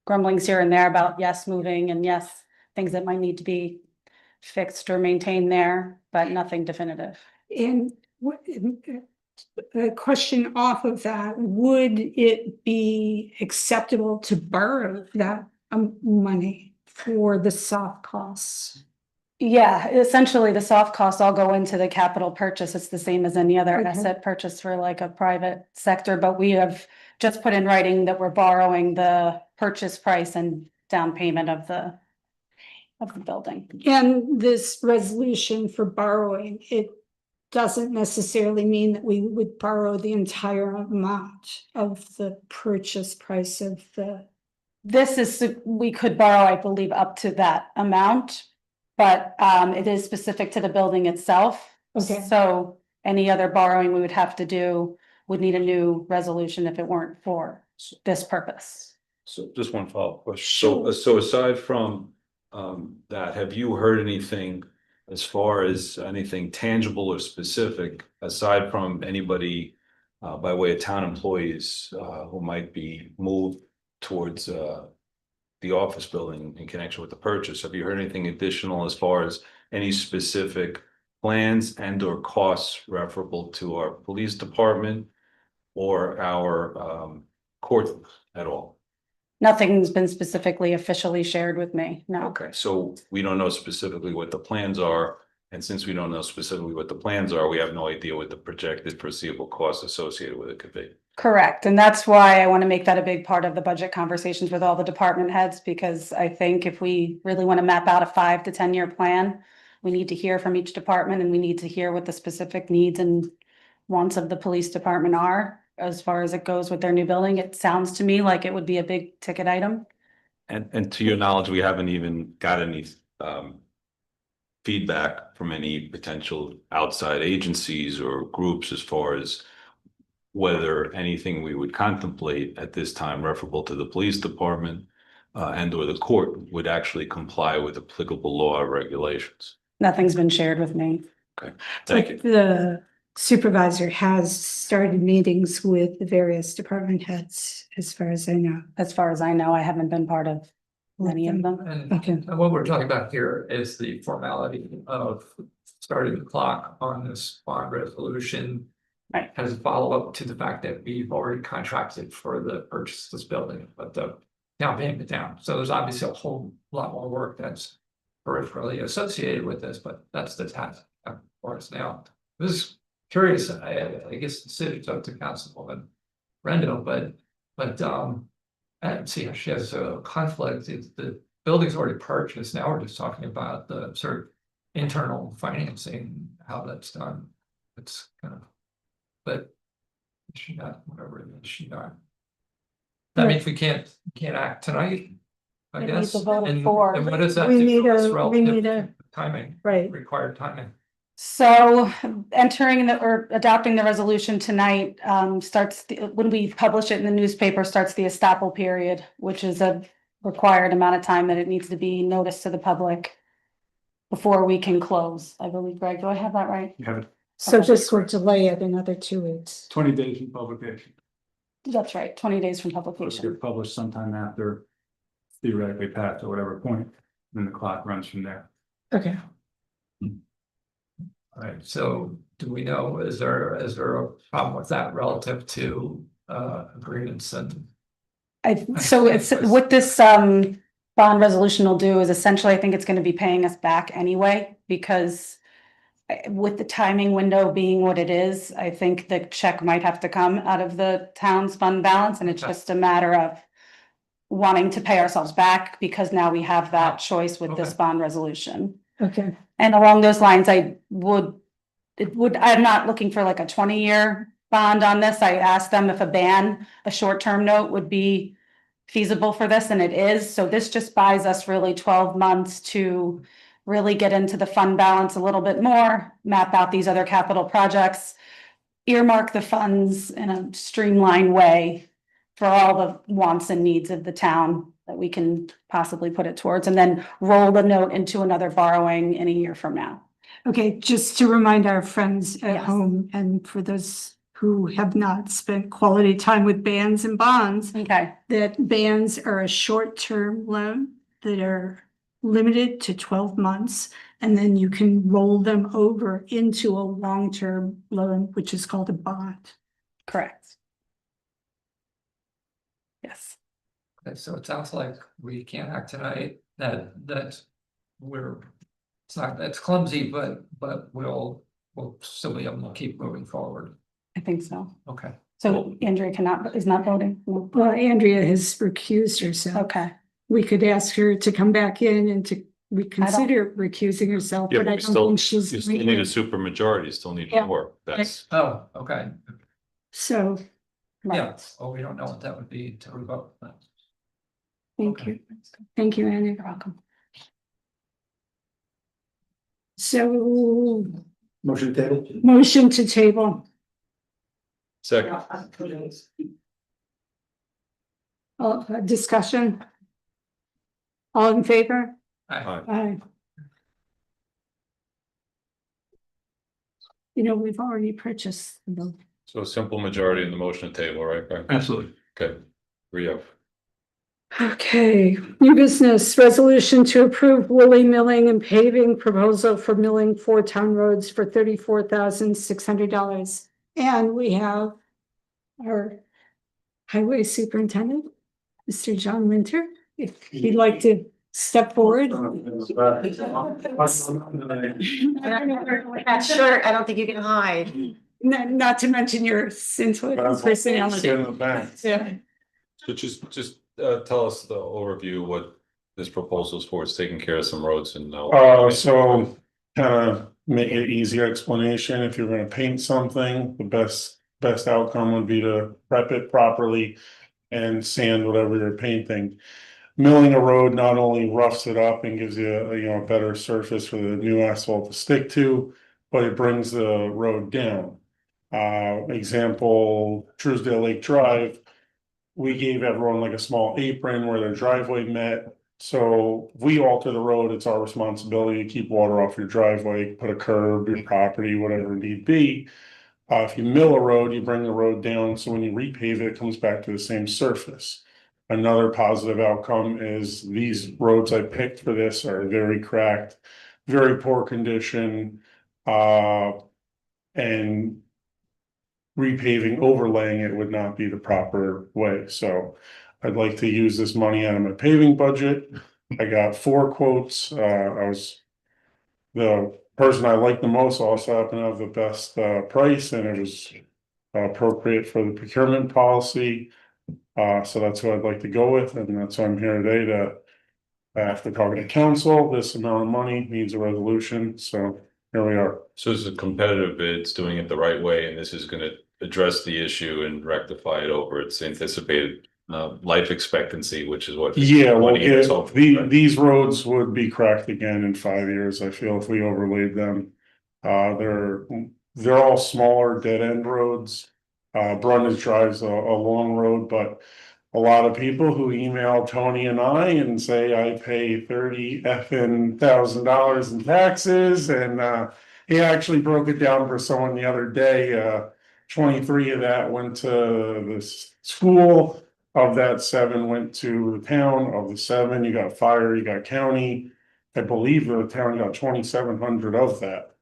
grumblings here and there about yes, moving, and yes, things that might need to be fixed or maintained there, but nothing definitive. And a question off of that, would it be acceptable to borrow that money for the soft costs? Yeah, essentially the soft costs all go into the capital purchase. It's the same as any other Okay. asset purchase for like a private sector, but we have just put in writing that we're borrowing the purchase price and down payment of the building. And this resolution for borrowing, it doesn't necessarily mean that we would borrow the entire amount of the purchase price of the. We could borrow, I believe, up to that amount, but it is specific to the building itself. Okay. So any other borrowing we would have to do would need a new resolution if it weren't for this purpose. So just one follow-up question. So aside from that, have you heard anything as far as anything tangible or specific, aside from anybody by way of town employees who might be moved towards the office building in connection with the purchase? Have you heard anything additional as far as any specific plans and or costs referable to our police department or our court at all? Nothing's been specifically officially shared with me, no. Okay, so we don't know specifically what the plans are. And since we don't know specifically what the plans are, we have no idea what the projected foreseeable costs associated with it could be. Correct, and that's why I want to make that a big part of the budget conversations with all the department heads, because I think if we really want to map out a 5 to 10 year plan, we need to hear from each department and we need to hear what the specific needs and wants of the police department are as far as it goes with their new building. It sounds to me like it would be a big ticket item. And to your knowledge, we haven't even got any feedback from any potential outside agencies or groups as far as whether anything we would contemplate at this time referable to the police department and or the court would actually comply with applicable law or regulations. Nothing's been shared with me. Okay, thank you. The supervisor has started meetings with the various department heads, as far as I know. As far as I know, I haven't been part of many of them. And what we're talking about here is the formality of starting the clock on this bond resolution. Right. As a follow-up to the fact that we've already contracted for the purchase of this building, but the town paying it down. So there's obviously a whole lot more work that's peripherally associated with this, but that's the task for us now. I was curious, I guess the city's up to Councilwoman Rendo, but I don't see how she has a conflict. If the building's already purchased, now we're just talking about the sort of internal financing, how that's done. It's kind of, but she not, whatever it is, she not. That means we can't act tonight, I We need guess. to vote And for. and what does that We do need for us a- we relative need to a- timing, Right. required timing? So entering the, or adopting the resolution tonight, starts, when we publish it in the newspaper, starts the estoppel period, which is a required amount of time that it needs to be noticed to the public before we can close, I believe. Greg, do I have that right? You have it So this will delay it another 2 weeks. 20 days from publication. That's right, 20 days from It'll publication. get published sometime after theoretically passed or whatever point, then the clock runs from there. Okay. All right, so do we know, is there a problem with that relative to agreements and? So it's, what this bond resolution will do is essentially, I think it's gonna be paying us back anyway, because with the timing window being what it is, I think the check might have to come out of the town's fund balance, and it's just a matter of wanting to pay ourselves back, because now we have that choice with this Okay. bond resolution. Okay. And along those lines, I'm not looking for like a 20-year bond on this. I asked them if a short-term note would be feasible for this, and it is. So this just buys us really 12 months to really get into the fund balance a little bit more, map out these other capital projects, earmark the funds in a streamlined way for all the wants and needs of the town that we can possibly put it towards, and then roll the note into another borrowing in a year from now. Okay, just to remind our friends at Yes. home and for those who have not spent quality time with bands and bonds, Okay, that bands are a short-term loan that are limited to 12 months, and then you can roll them over into a long-term loan, which is called a bond. correct. Yes. Okay, so it sounds like we can't act tonight, that it's clumsy, but we'll still be able to keep moving forward. I think so. Okay. So Andrea is not voting? No. Well, Andrea has recused herself. Okay. We could ask her to come back in and to reconsider recusing herself, Yeah, but but I we don't still, think she's. you still need a super majority, you still need Yeah. more. That's, Oh, okay. So, Yeah, well, we don't know what that would be until we vote. thank you. Thank you, Annie. You're welcome. So, Motion table? motion to table. second, Discussion? All in favor? Aye. Aye. You know, we've already purchased the building. so a simple majority in the motion table, right? Brian? Absolutely. Okay, Rio. Okay, new business resolution to approve woolly milling and paving proposal for milling 4 town roads for $34,600. And we have our highway superintendent Mr. John Winter, if you'd like to step forward. That shirt, I don't think you can hide. Not to mention your personality. Yeah. So just tell us the overview, what this proposal is for. It's taking care of some roads and So kind of make it easy explanation. If you're gonna paint something, the best outcome would be to prep it properly and sand whatever you're painting. Milling a road not only roughs it up and gives you a better surface for the new asphalt to stick to, but it brings the road down. Example, Truesdale Lake Drive, we gave everyone like a small apron where their driveway met. So if we alter the road, it's our responsibility to keep water off your driveway, put a curb, your property, whatever it need be. If you mill a road, you bring the road down, so when you repave it, it comes back to the same surface. Another positive outcome is these roads I picked for this are very cracked, very poor condition, and repaving, overlaying it would not be the proper way. So I'd like to use this money out of my paving budget. I got 4 quotes. The person I liked the most also happened to have the best price, and it was appropriate for the procurement policy. So that's what I'd like to go with, and that's why I'm here today to, after talking to council, this amount of money needs a resolution, so here we are. So it's a competitive bid, it's doing it the right way, and this is gonna address the issue and rectify it over its anticipated life expectancy, which is what. Yeah, well, 20 years old, right? these roads would be cracked again in 5 years, I feel, if we overlaid them. They're all smaller dead end roads. Brundage Drive's a long road, but a lot of people who email Tony and I and say I pay $30,000 in taxes, and he actually broke it down for someone the other day. 23 of that went to the school. Of that, 7 went to the town. Of the 7, you got fire, you got county. I believe the town got 2,700 of that.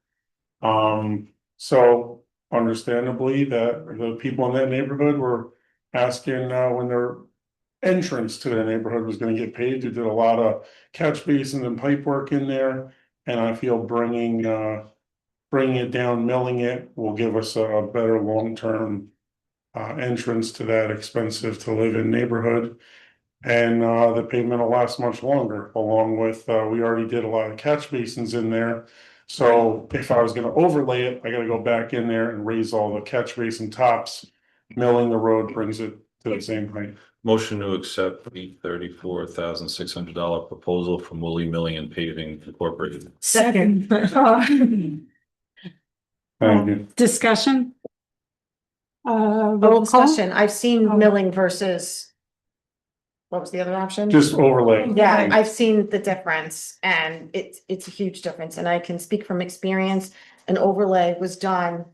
So understandably that the people in that neighborhood were asking when their entrance to the neighborhood was gonna get paved. We did a lot of catch basins and pipe work in there. And I feel bringing it down, milling it will give us a better long-term entrance to that expensive to live in neighborhood. And the pavement will last much longer, along with, we already did a lot of catch basins in there. So if I was gonna overlay it, I gotta go back in there and raise all the catch basin tops. Milling the road brings it to the same height. Motion to accept the $34,600 proposal from Woolley Milling and Paving Incorporated. Second. Thank you. Discussion? Oh, Roll call? discussion, I've seen milling versus. What was the other option? Just overlay. Yeah, I've seen the difference, and it's a huge difference, and I can speak from experience. An overlay was done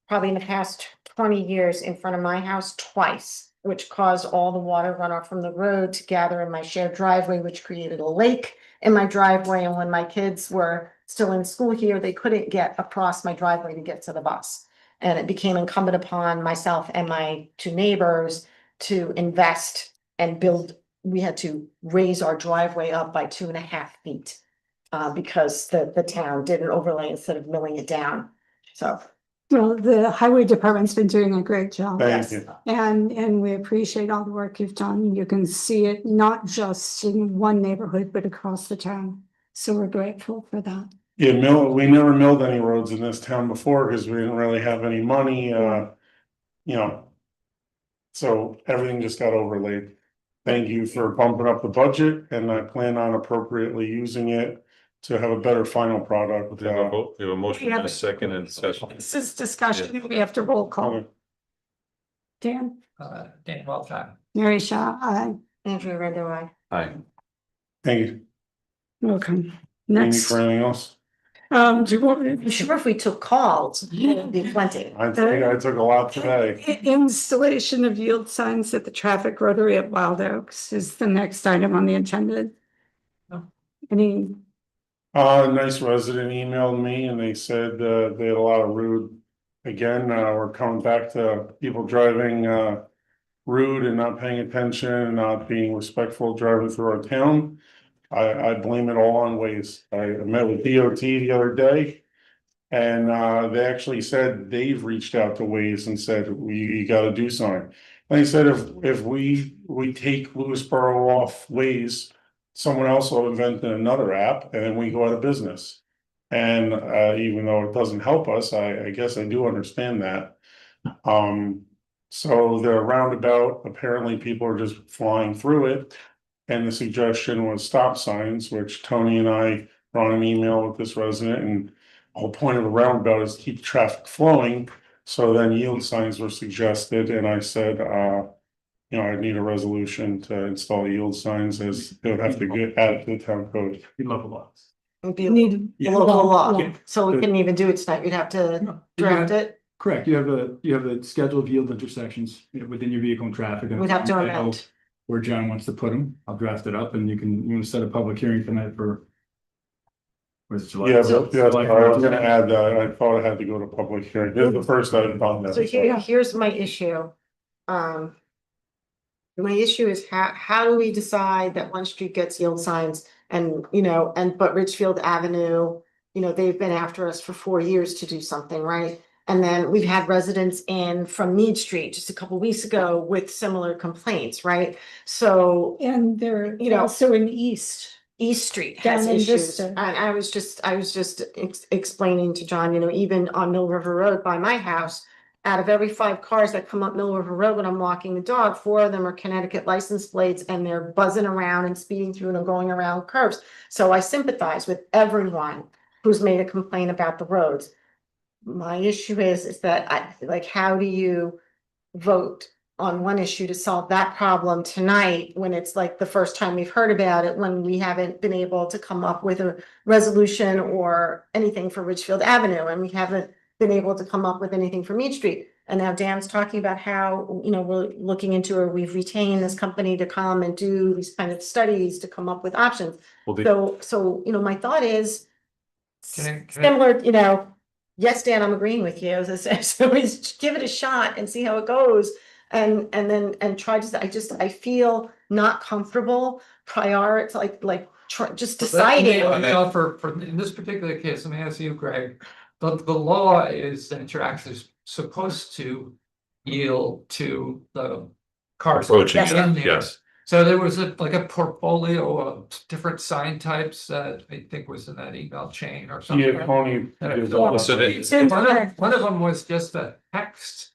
probably in the past 20 years in front of my house twice, which caused all the water runoff from the road to gather in my shared driveway, which created a lake in my driveway. And when my kids were still in school here, they couldn't get across my driveway to get to the bus. And it became incumbent upon myself and my 2 neighbors to invest and build. We had to raise our driveway up by 2.5 feet because the town did an overlay instead of milling it down. So. Well, the highway department's been doing a great job. Thank you. And we appreciate all the work you've done. You can see it not just in one neighborhood, but across the town. So we're grateful for that. Yeah, we never milled any roads in this town before because we didn't really have any money, so everything just got overlaid. Thank you for bumping up the budget, and I plan on appropriately using it to have a better final product. We have a motion and a second and discussion. This is discussion. We have to roll call. Dan? Dan Wellfat. Mary Shaw, aye. Andrew Rendo, aye. Aye. Thank you. Welcome. Thank you Next. for anything else. Do you want? I'm sure if we took calls, it'd be plenty. I think I took a lot today. Installation of yield signs at the traffic rotary at Wild Oaks is the next item on the agenda. Any? Nice resident emailed me and they said they had a lot of rude, again, we're coming back to people driving rude and not paying attention and not being respectful driving through our town. I blame it all on Waze. I met with DOT the other day. And they actually said they've reached out to Waze and said, you gotta do something. And they said if we take Lewisboro off Waze, someone else will invent another app and then we go out of business. And even though it doesn't help us, I guess I do understand that. So the roundabout, apparently people are just flying through it. And the suggestion was stop signs, which Tony and I were on an email with this resident, and the whole point of the roundabout is to keep traffic flowing. So then yield signs were suggested, and I said, I need a resolution to install yield signs, as they would have to get added to the town code. Local laws. It'd be Need a local law, yeah. so we couldn't even do it tonight, we'd have to draft it. Correct. You have a schedule of yield intersections within your vehicle and traffic. We'd have to I know amend. where John wants to put them. I'll draft it up and you can set a public hearing tonight for. Where's it, July? Yeah, July I was gonna add that, I thought it had to go to public hearing, this is the first I've done that. So here's my issue. My issue is how do we decide that one street gets yield signs and, but Richfield Avenue, they've been after us for 4 years to do something, right? And then we've had residents in from Mead Street just a couple weeks ago with similar complaints, right? So, And they're also in East Street has Down in issues. Vista. And I was just explaining to John, even on Mill River Road by my house, out of every 5 cars that come up Mill River Road when I'm walking the dog, 4 of them are Connecticut license plates and they're buzzing around and speeding through and going around curves. So I sympathize with everyone who's made a complaint about the roads. My issue is that how do you vote on one issue to solve that problem tonight when it's like the first time we've heard about it, when we haven't been able to come up with a resolution or anything for Richfield Avenue, and we haven't been able to come up with anything for Mead Street. And now Dan's talking about how, we're looking into, or we've retained this company to come and do these kind of studies to come up with options. So my thought is similar, yes, Dan, I'm agreeing with you. So we give it a shot and see how it goes. And then try to, I feel not comfortable prior to just deciding. In this particular case, let me ask you, Greg, the law is that you're actually supposed to yield to the cars. Approaching, in there. yes. So there was a portfolio of different sign types that I think was in that email chain or something. Yeah, Tony. One of them was just a text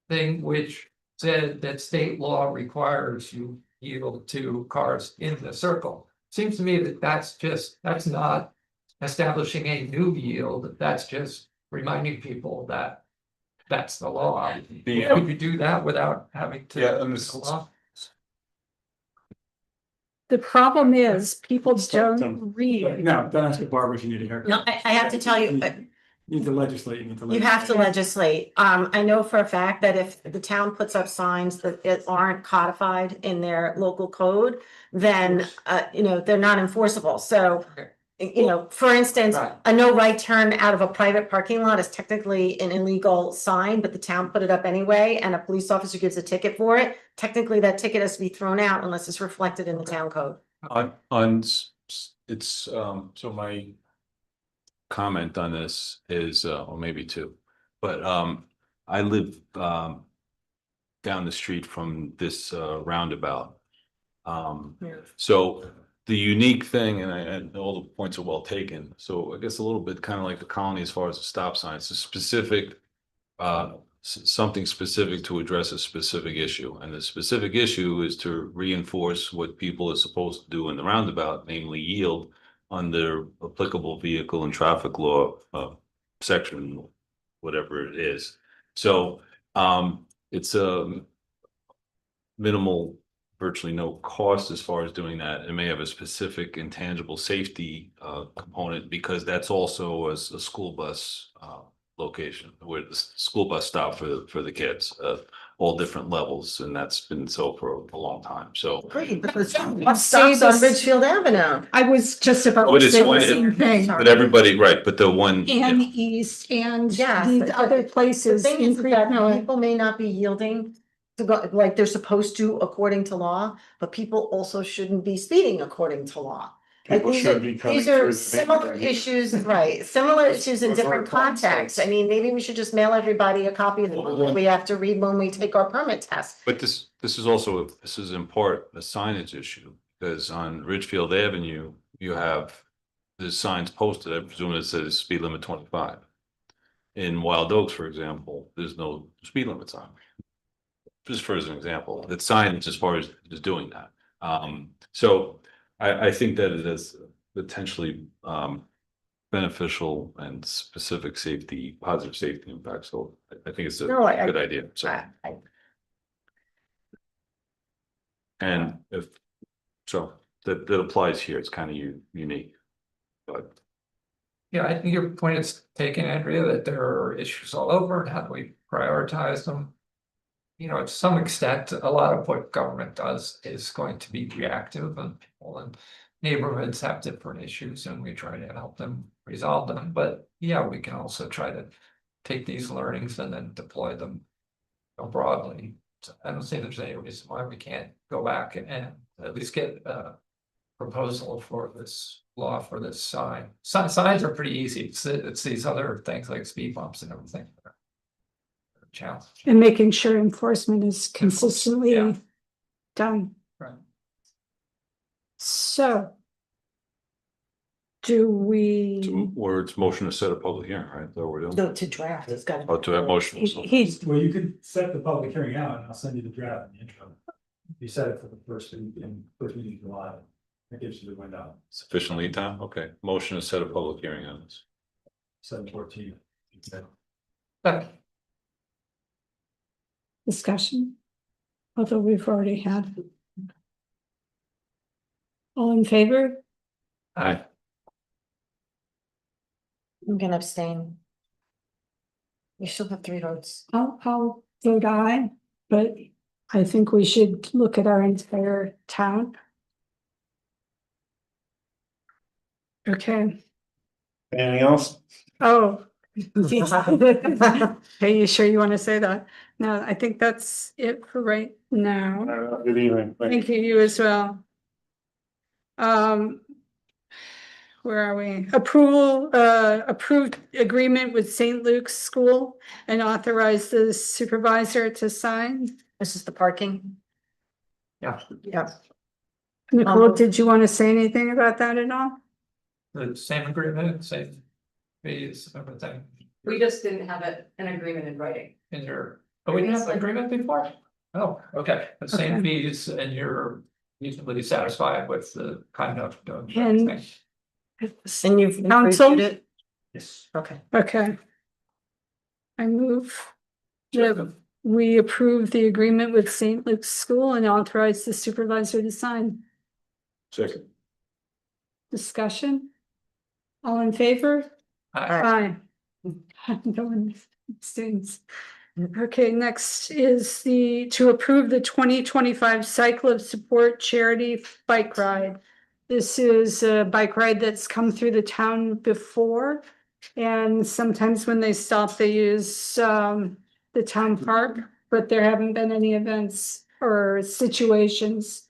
thing which said that state law requires you yield to cars in the circle. Seems to me that that's not establishing a new yield, that's just reminding people that that's the law. You could do that without having to. Yeah, and The problem is people don't read. No, don't ask Barbara if you need a haircut. No, I have to tell you, You need to legislate, you have to legislate. I know for a fact that if the town puts up signs that aren't codified in their local code, then, they're not enforceable. So, for instance, a no right turn out of a private parking lot is technically an illegal sign, but the town put it up anyway, and a police officer gives a ticket for it. Technically, that ticket has to be thrown out unless it's reflected in the town code. So my comment on this is, or maybe 2, but I live down the street from this roundabout. So the unique thing, and all the points are well taken. So I guess a little bit kind of like the colony as far as the stop sign. It's a specific, something specific to address a specific issue. And the specific issue is to reinforce what people are supposed to do in the roundabout, namely yield under applicable vehicle and traffic law section, whatever it is. So it's a minimal, virtually no cost as far as doing that. It may have a specific intangible safety component because that's also a school bus location where the school bus stop for the kids, all different levels, and that's been so for a long time. So Great, but what stops on Ridgefield Avenue? I was just about to say the same thing. but everybody, right, but the one And East and Yes, these but other the places thing in is that Creekmore. people may not be yielding to go, like they're supposed to according to law, but people also shouldn't be speeding according to law. Like People these are, should be coming these are through the similar neighborhood. issues, right? Similar issues in Those are different contexts. contexts. I mean, maybe we should just mail everybody a copy of the book that we have to read when we take our permit test. But this is also, this is in part a signage issue, because on Ridgefield Avenue, you have the signs posted, I presume it says speed limit 25. In Wild Oaks, for example, there's no speed limit sign. Just for as an example, it's signage as far as doing that. So I think that it is potentially beneficial and specific safety, positive safety impact. So I think it's a No, I- good idea. So, I- and if, so that applies here, it's kind of unique. But Yeah, I think your point is taken, Andrea, that there are issues all over and how do we prioritize them? You know, to some extent, a lot of what government does is going to be reactive, and people and neighborhoods have different issues and we try to help them resolve them. But yeah, we can also try to take these learnings and then deploy them broadly. So I don't see there's any reason why we can't go back and at least get a proposal for this law for this sign. Signs are pretty easy. It's these other things like speed bumps and everything. that are a challenge. And making sure enforcement is consistently Yeah. done. Right. So. Do we, words motion to set a public hearing, right? That we're doing. No, to draft, it's gotta. Oh, to have motion. he's, Well, you could set the public hearing out and I'll send you the draft in the intro. You set it for the first meeting in July. That gives you the window, Sufficient lead time? Okay. Motion to set a public hearing on this. 7/14. discussion? Although we've already had. All in favor? Aye. I'm gonna abstain. We still have 3 votes. I'll vote aye, but I think we should look at our entire town. Okay, Anything else? oh. Hey, you sure you want to say that? No, I think that's it for right now. Good evening. Thank you, you as well. Where are we? Approved agreement with St. Luke's School and authorize the supervisor to sign. This is the parking. Yeah. Yeah. Nicole, did you want to say anything about that at all? The same agreement, same fees, everything. We just didn't have an agreement in writing. In your, we didn't have an agreement before? Oh, okay, the same Okay. fees and you're reasonably satisfied with the kind of. And- thing. And you've Council? reviewed it? Yes. Okay. Okay. I move that we approve the agreement with St. Luke's School and authorize the supervisor to sign. Second. Discussion? All in favor? Aye. Aye. No one abstains. Okay, next is to approve the 2025 Cycle of Support Charity Bike Ride. This is a bike ride that's come through the town before. And sometimes when they stop, they use the town park, but there haven't been any events or situations.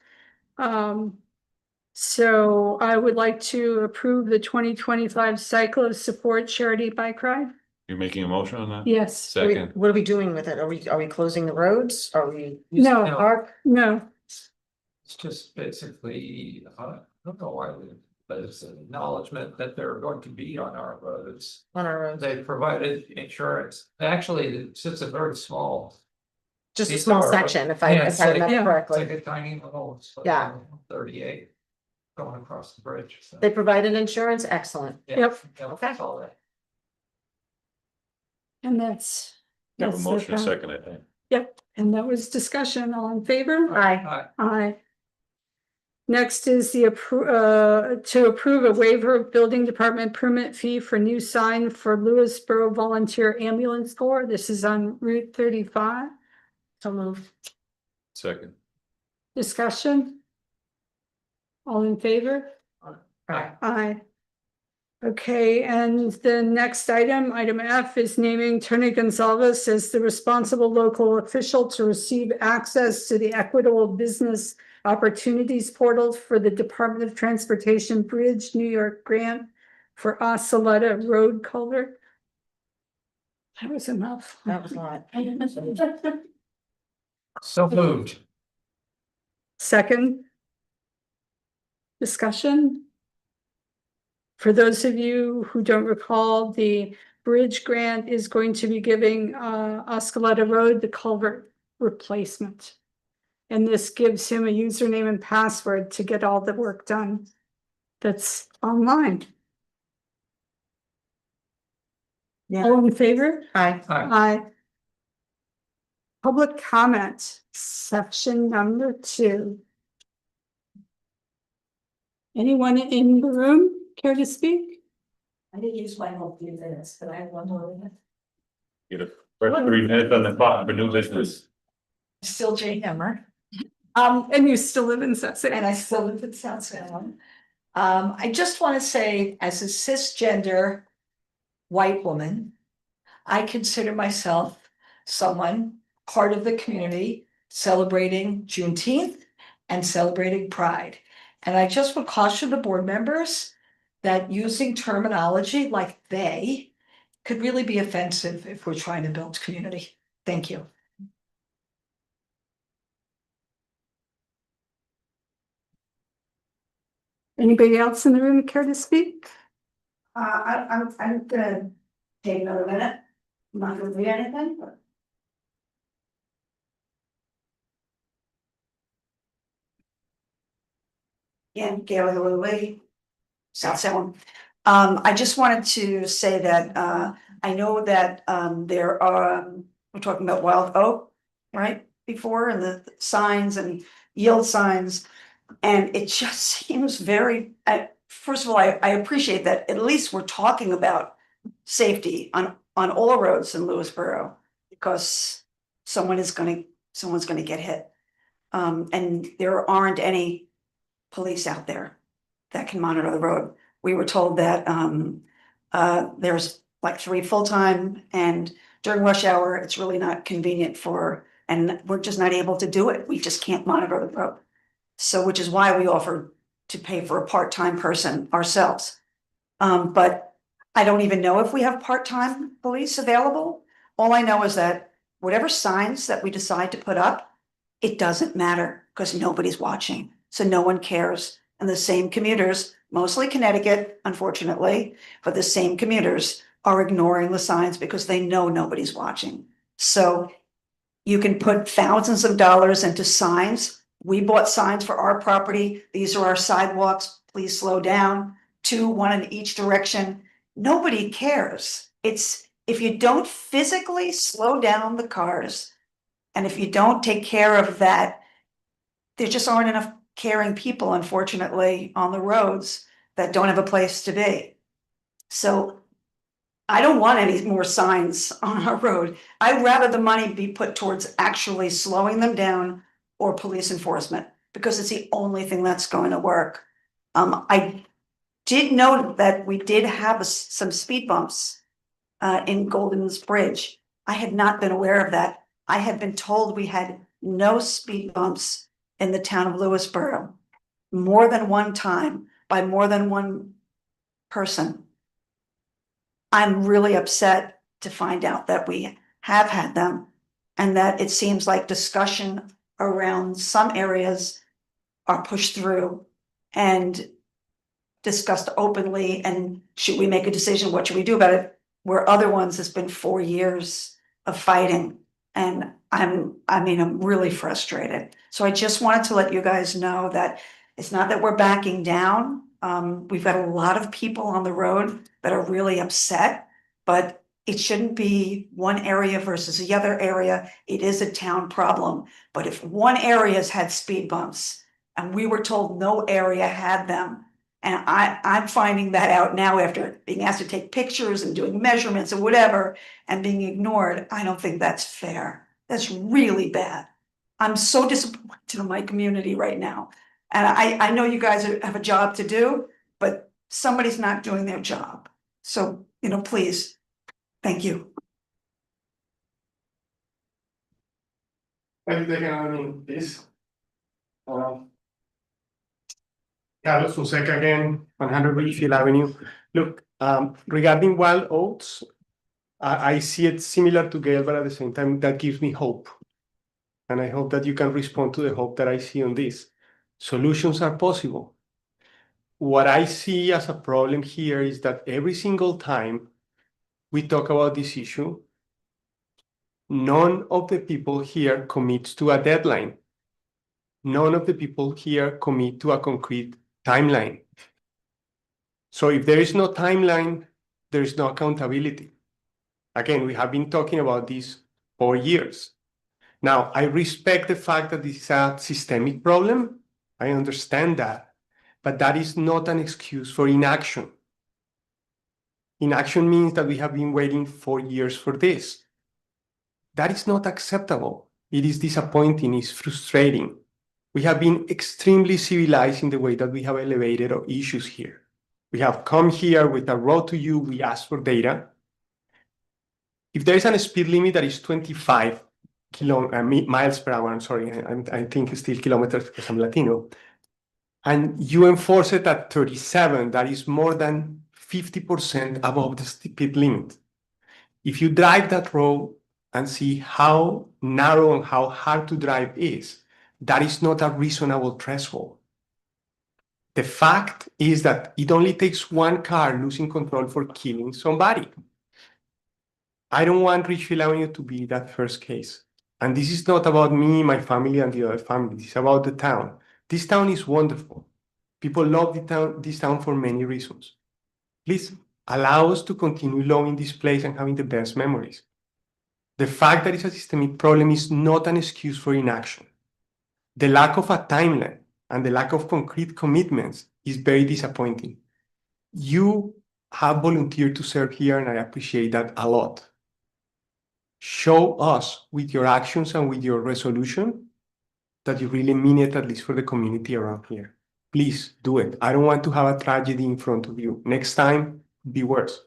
So I would like to approve the 2025 Cycle of Support Charity Bike Ride. You're making a motion on that? Yes. Second. What are we doing with it? Are we closing the roads? Are we? No. Park? No, It's just basically, I don't know why, but it's an acknowledgement that they're going to be on our roads. On our roads. They provided insurance. Actually, it's just a very small. Just a piece small of our road. section, if I Yeah, it's remember like- It's correctly. like a tiny little. it's like Yeah. 38 going across the bridge. So. They provided insurance? Excellent. Yeah, Yep. yeah, Okay. that's all that. and that's. You have a that's motion, the- second, I think. Yep, and that was discussion. All in favor? Aye. Aye. Next is to approve a waiver of building department permit fee for new sign for Lewisboro Volunteer Ambulance Corps. This is on Route 35. So moved. Second. Discussion? All in favor? Aye. Aye. Okay, and the next item F, is naming Tony Gonzalez as the responsible local official to receive access to the Equitable Business Opportunities Portal for the Department of Transportation Bridge New York grant for Osaleta Road culvert. That was enough. That was a lot. So moved. Second. Discussion. For those of you who don't recall, the bridge grant is going to be giving Oskaleta Road the culvert replacement. And this gives him a username and password to get all the work done that's online. Yeah. All in favor? Aye. Aye. Public comment, section number 2. Anyone in the room care to speak? I didn't use my whole few minutes, but I have one more minute. Get a fresh 3 minutes on the clock for new business. Still Jane Hammer. And you still live in Sussex? And I still live in South Salem. I just want to say, as a cisgender white woman, I consider myself someone part of the community celebrating Juneteenth and celebrating Pride. And I just would caution the board members that using terminology like they could really be offensive if we're trying to build community. Thank you. Anybody else in the room care to speak? I'm gonna take another minute. I'm not gonna read anything, but. Yeah, Gail Hillary, South Salem. I just wanted to say that, I know that, there are, we're talking about wild oak, right? Before, and the signs and yield signs. And it just seems very, first of all, I appreciate that at least we're talking about safety on all roads in Lewisboro, because someone's gonna get hit. And there aren't any police out there that can monitor the road. We were told that there's like 3 full-time, and during rush hour, it's really not convenient and we're just not able to do it. We just can't monitor the road. So, which is why we offered to pay for a part-time person ourselves. But I don't even know if we have part-time police available. All I know is that whatever signs that we decide to put up, it doesn't matter because nobody's watching. So no one cares. And the same commuters, mostly Connecticut, unfortunately, but the same commuters are ignoring the signs because they know nobody's watching. So you can put thousands of dollars into signs. We bought signs for our property. These are our sidewalks. Please slow down. 2, 1 in each direction. Nobody cares. It's if you don't physically slow down the cars, and if you don't take care of that, there just aren't enough caring people, unfortunately, on the roads that don't have a place to be. So I don't want any more signs on our road. I'd rather the money be put towards actually slowing them down or police enforcement, because it's the only thing that's going to work. I did know that we did have some speed bumps in Golden's Bridge. I had not been aware of that. I had been told we had no speed bumps in the town of Lewisboro more than one time by more than one person. I'm really upset to find out that we have had them, and that it seems like discussion around some areas are pushed through and discussed openly. And should we make a decision? What should we do about it? Where other ones, it's been 4 years of fighting. And I'm really frustrated. So I just wanted to let you guys know that it's not that we're backing down. We've got a lot of people on the road that are really upset, but it shouldn't be one area versus the other area. It is a town problem. But if one area has had speed bumps and we were told no area had them, and I'm finding that out now after being asked to take pictures and doing measurements and whatever and being ignored, I don't think that's fair. That's really bad. I'm so disappointed in my community right now. And I know you guys have a job to do, but somebody's not doing their job. So, please, thank you. Thank you, please. Carlos Fonseca again, 100 Richfield Avenue. Look, regarding wild oats, I see it similar to Gail, but at the same time, that gives me hope. And I hope that you can respond to the hope that I see on this. Solutions are possible. What I see as a problem here is that every single time we talk about this issue, none of the people here commits to a deadline. None of the people here commit to a concrete timeline. So if there is no timeline, there is no accountability. Again, we have been talking about this for years. Now, I respect the fact that this is a systemic problem. I understand that, but that is not an excuse for inaction. Inaction means that we have been waiting for years for this. That is not acceptable. It is disappointing, it's frustrating. We have been extremely civilized in the way that we have elevated our issues here. We have come here with a road to you, we ask for data. If there is a speed limit that is 25 miles per hour, I'm sorry, I think it's still kilometers because I'm Latino, and you enforce it at 37, that is more than 50% above the speed limit. If you drive that road and see how narrow and how hard to drive is, that is not a reasonable threshold. The fact is that it only takes one car losing control for killing somebody. I don't want Richfield Avenue to be that first case. And this is not about me, my family, and the other families. It's about the town. This town is wonderful. People love this town for many reasons. Please allow us to continue loving this place and having the best memories. The fact that it's a systemic problem is not an excuse for inaction. The lack of a timeline and the lack of concrete commitments is very disappointing. You have volunteered to serve here, and I appreciate that a lot. Show us with your actions and with your resolution that you really mean it, at least for the community around here. Please do it. I don't want to have a tragedy in front of you. Next time, be worse.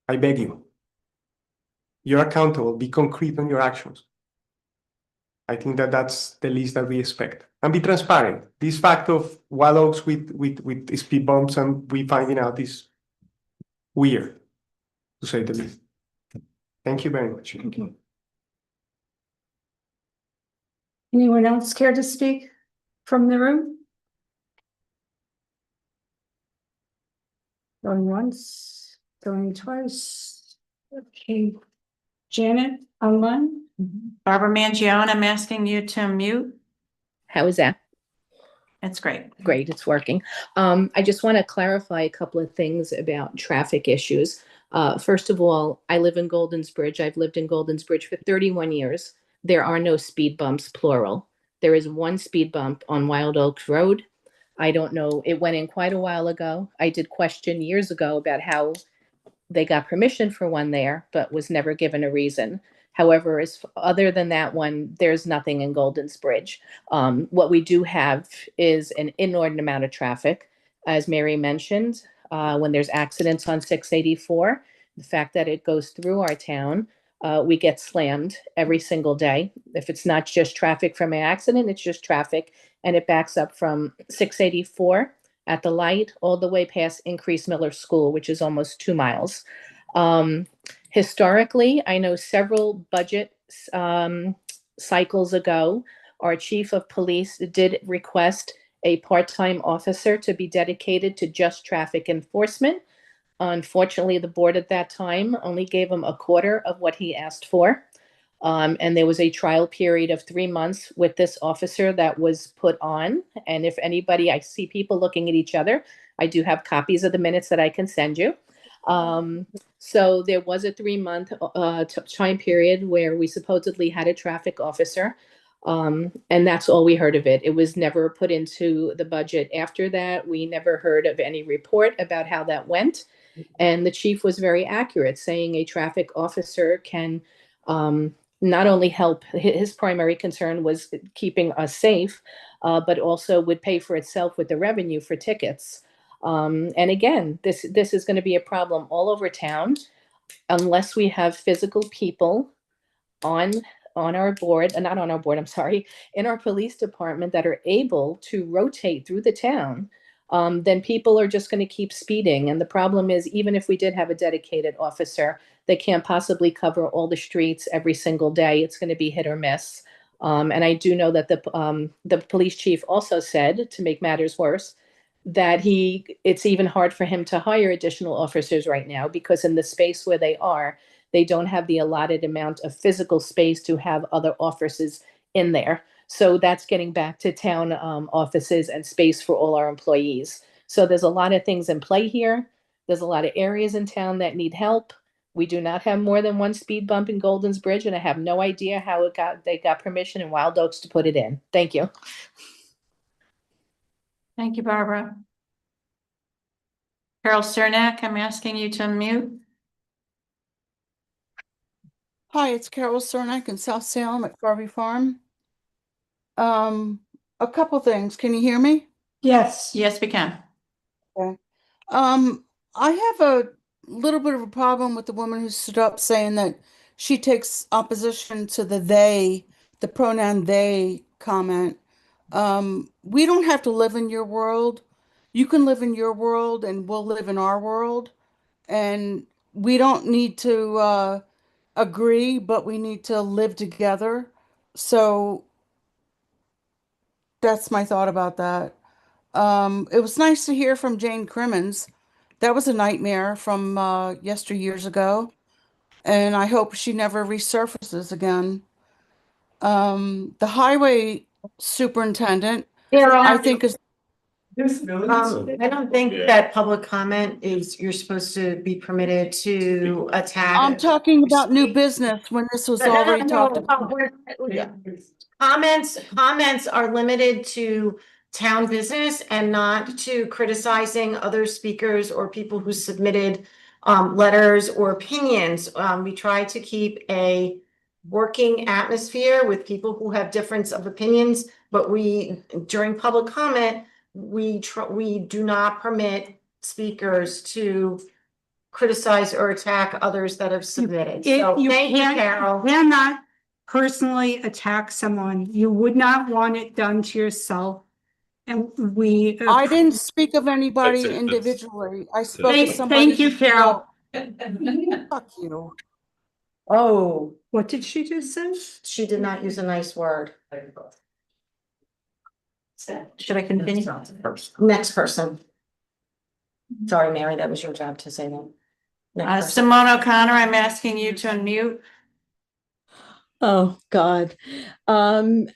I beg you. You're accountable. Be concrete on your actions. I think that that's the least that we expect. And be transparent. This fact of wild oats with speed bumps and we finding out is weird, to say the least. Thank you very much. Thank you. Anyone else care to speak from the room? Going once, going twice. Okay. Janet, online? Barbara Mangione, I'm asking you to mute. How is that? It's great. Great, it's working. I just want to clarify a couple of things about traffic issues. First of all, I live in Goldensbridge. I've lived in Goldensbridge for 31 years. There are no speed bumps, plural. There is one speed bump on Wild Oaks Road. I don't know, it went in quite a while ago. I did question years ago about how they got permission for one there, but was never given a reason. However, other than that one, there's nothing in Goldensbridge. What we do have is an inordinate amount of traffic. As Mary mentioned, when there's accidents on 684, the fact that it goes through our town, we get slammed every single day. If it's not just traffic from an accident, it's just traffic, and it backs up from 684 at the light all the way past Increase Miller School, which is almost 2 miles. Historically, I know several budget cycles ago, our chief of police did request a part-time officer to be dedicated to just traffic enforcement. Unfortunately, the board at that time only gave him a quarter of what he asked for. And there was a trial period of 3 months with this officer that was put on. And if anybody, I see people looking at each other, I do have copies of the minutes that I can send you. So there was a 3-month time period where we supposedly had a traffic officer. And that's all we heard of it. It was never put into the budget after that. We never heard of any report about how that went. And the chief was very accurate, saying a traffic officer can not only help, his primary concern was keeping us safe, but also would pay for itself with the revenue for tickets. And again, this is going to be a problem all over town unless we have physical people on our board, not on our board, I'm sorry, in our police department that are able to rotate through the town. Then people are just going to keep speeding. And the problem is, even if we did have a dedicated officer, they can't possibly cover all the streets every single day. It's going to be hit or miss. And I do know that the police chief also said, to make matters worse, that it's even hard for him to hire additional officers right now because in the space where they don't have the allotted amount of physical space to have other offices in there. So that's getting back to town offices and space for all our employees. So there's a lot of things in play here. There's a lot of areas in town that need help. We do not have more than one speed bump in Golden's Bridge, and I have no idea how they got permission in Wild Oaks to put it in. Thank you. Thank you, Barbara. Carol Cernak, I'm asking you to unmute. Hi, it's Carol Cernak in South Salem at Garvey Farm. A couple things. Can you hear me? Yes. Yes, we can. Okay. I have a little bit of a problem with the woman who stood up saying that she takes opposition to the pronoun they comment. We don't have to live in your world. You can live in your world and we'll live in our world. And we don't need to agree, but we need to live together. So that's my thought about that. It was nice to hear from Jane Crimmins. That was a nightmare from yesteryears ago, and I hope she never resurfaces again. The highway superintendent, I think is. I don't think that public comment is, you're supposed to be permitted to attack. I'm talking about new business when this was already talked about. Comments are limited to town business and not to criticizing other speakers or people who submitted letters or opinions. We try to keep a working atmosphere with people who have difference of opinions, but during public comment, we do not permit speakers to criticize or attack others that have submitted. So thank you, Carol. Cannot personally attack someone. You would not want it done to yourself. And I didn't speak of anybody That's it. individually. I spoke to somebody. Thank you, Carol. Fuck you. Oh, What did she just say? she did not use a nice word. Should I continue? Next person. Sorry, Mary, that was your job to say that. Next person. Simone O'Connor, I'm asking you to unmute. Oh, God. I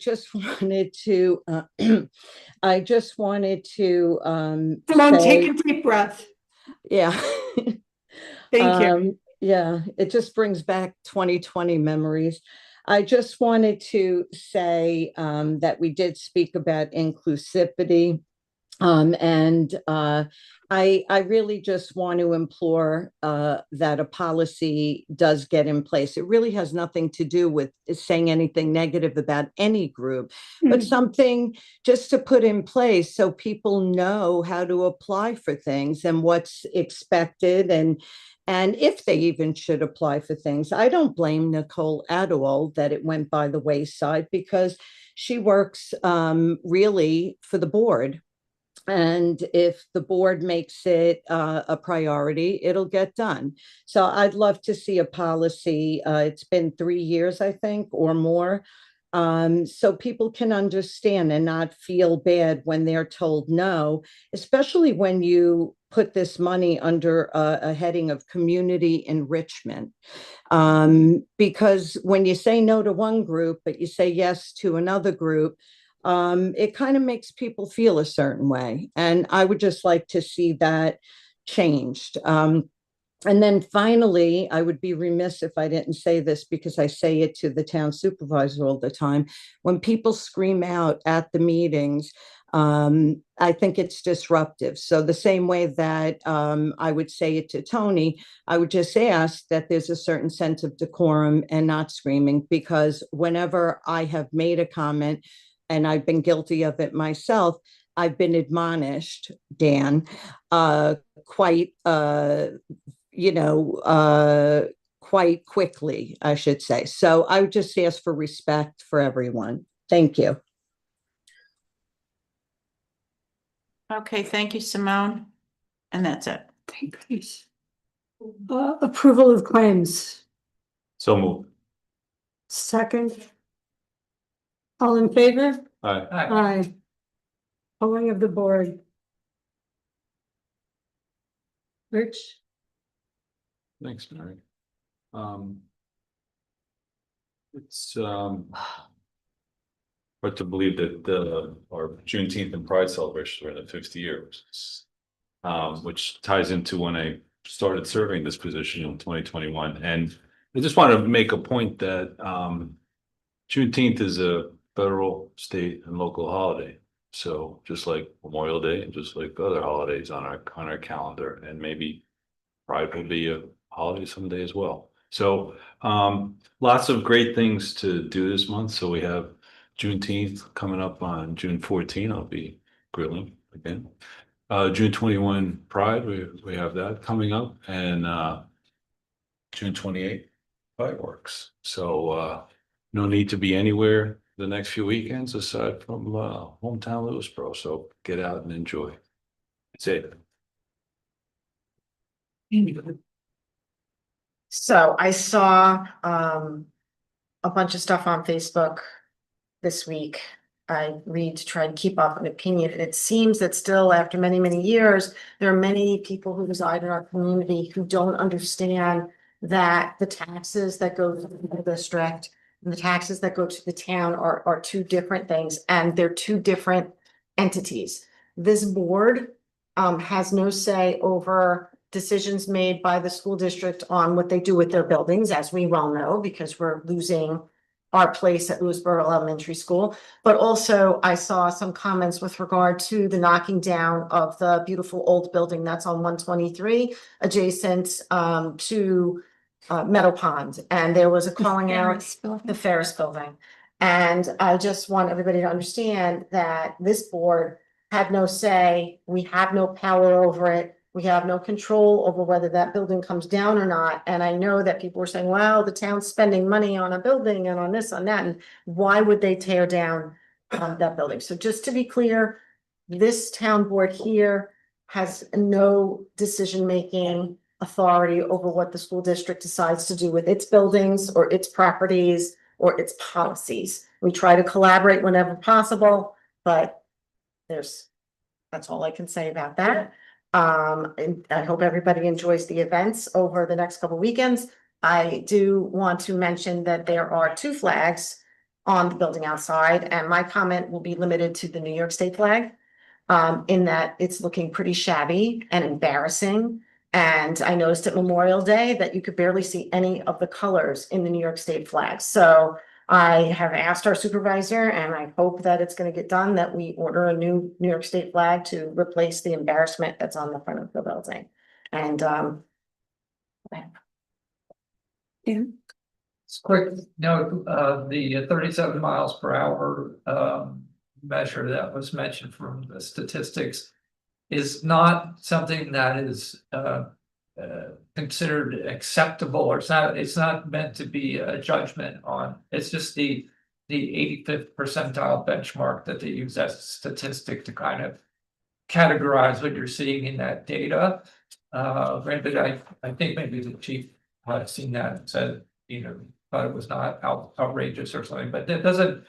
just wanted to, Simone, say, take a deep breath. yeah. Thank you. Yeah, it just brings back 2020 memories. I just wanted to say that we did speak about inclusivity. I really just want to implore that a policy does get in place. It really has nothing to do with saying anything negative about any group, but something just to put in place so people know how to apply for things and what's expected and if they even should apply for things. I don't blame Nicole at all that it went by the wayside because she works really for the board. And if the board makes it a priority, it'll get done. So I'd love to see a policy. It's been 3 years, I think, or more. So people can understand and not feel bad when they're told no, especially when you put this money under a heading of community enrichment. Because when you say no to one group, but you say yes to another group, it kind of makes people feel a certain way. And I would just like to see that changed. And then finally, I would be remiss if I didn't say this because I say it to the town supervisor all the time. When people scream out at the meetings, I think it's disruptive. So the same way that I would say it to Tony, I would just ask that there's a certain sense of decorum and not screaming, because whenever I have made a comment, and I've been guilty of it myself, I've been admonished, Dan, quite, quite quickly, I should say. So I would just ask for respect for everyone. Thank you. Okay, thank you, Simone. And that's it. Thanks. Approval of claims. So move. Second. All in favor? Aye. Aye. Polling of the board. Rich? Thanks, Mary. It's hard to believe that our Juneteenth and Pride celebrations were in the 50th year, which ties into when I started serving this position in 2021. And I just want to make a point that Juneteenth is a federal, state, and local holiday. So just like Memorial Day and just like other holidays on our calendar, and maybe Pride will be a holiday someday as well. So lots of great things to do this month. So we have Juneteenth coming up on June 14. I'll be grilling again. June 21 Pride, we have that coming up, and June 28 fireworks. So no need to be anywhere the next few weekends aside from hometown Lewisboro. So get out and enjoy. That's it. So I saw a bunch of stuff on Facebook this week. I read to try and keep up an opinion, and it seems that still, after many, many years, there are many people who reside in our community who don't understand that the taxes that go to the district and the taxes that go to the town are two different things, and they're two different entities. This board has no say over decisions made by the school district on what they do with their buildings, as we well know, because we're losing our place at Lewisboro Elementary School. But also I saw some comments with regard to the knocking down of the beautiful old building that's on 123 adjacent to Meadow Pond. And there was a calling out the Ferris building. And I just want everybody to understand that this board had no say. We have no power over it. We have no control over whether that building comes down or not. And I know that people were saying, well, the town's spending money on a building and on this, on that, and why would they tear down that building? So just to be clear, this town board here has no decision-making authority over what the school district decides to do with its buildings or its properties or its policies. We try to collaborate whenever possible, but that's all I can say about that. And I hope everybody enjoys the events over the next couple weekends. I do want to mention that there are 2 flags on the building outside, and my comment will be limited to the New York State flag, in that it's looking pretty shabby and embarrassing. And I noticed at Memorial Day that you could barely see any of the colors in the New York State flag. So I have asked our supervisor, and I hope that it's going to get done, that we order a new New York State flag to replace the embarrassment that's on the front of the building. And quick note, the 37 miles per hour measure that was mentioned from the statistics is not something that is considered acceptable, or it's not meant to be a judgment on. It's just the 85th percentile benchmark that they use as a statistic to kind of categorize what you're seeing in that data. Granted, I think maybe the chief had seen that and said, thought it was not outrageous or something, but that doesn't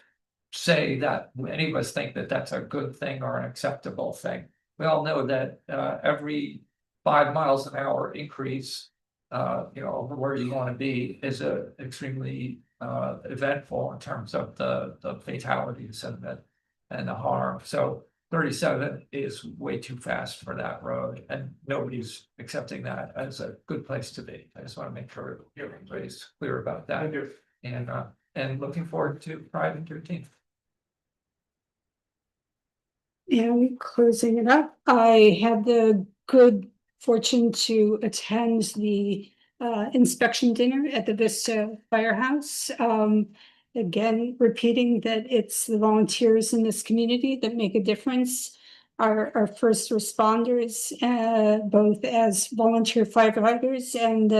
say that any of us think that that's a good thing or an acceptable thing. We all know that every 5 miles an hour increase, over where you want to be is extremely eventful in terms of the fatalities and the harm. So 37 is way too fast for that road, and nobody's accepting that as a good place to be. I just want to make sure everybody's clear about that. And looking forward to Pride and 13th. And closing it up, I had the good fortune to attend the inspection dinner at the Vista Firehouse. again, repeating that it's the volunteers in this community that make a difference. Our first responders, both as volunteer firefighters and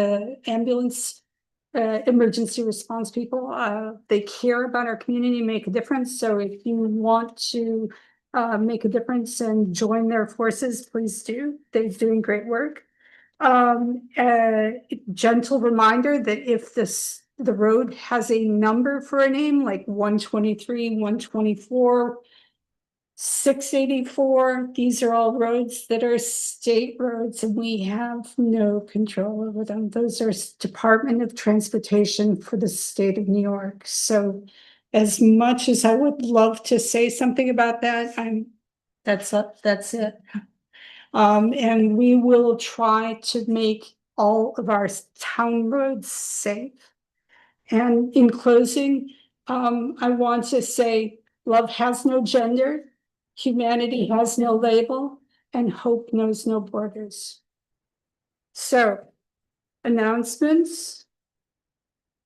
ambulance emergency response people, they care about our community, make a difference. So if you want to make a difference and join their forces, please do. They're doing great work. Gentle reminder that if the road has a number for a name, like 123, 124, 684, these are all roads that are state roads and we have no control over them. Those are Department of Transportation for the state of New York. So as much as I would love to say something about that, that's it. And we will try to make all of our town roads safe. And in closing, I want to say love has no gender, humanity has no label, and hope knows no borders. So, announcements.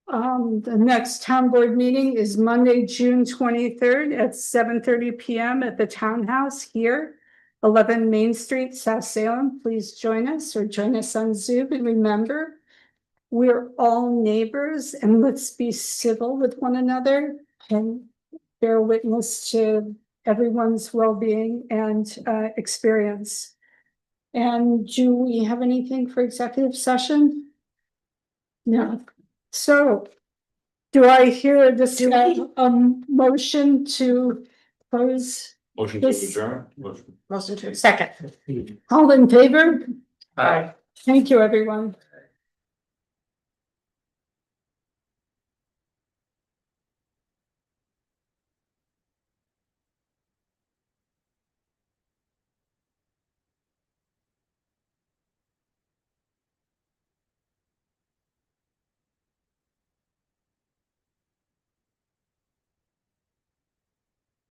The next town board meeting is Monday, June 23rd at 7:30 p.m. at the townhouse here, 11 Main Street, South Salem. Please join us or join us on Zoom. And remember, we're all neighbors and let's be civil with one another and bear witness to everyone's well-being and experience. And do we have anything for executive session? No. So do I hear this motion to close? Motion to this? adjourn? Motion to second. All in favor? Aye. Thank you, everyone.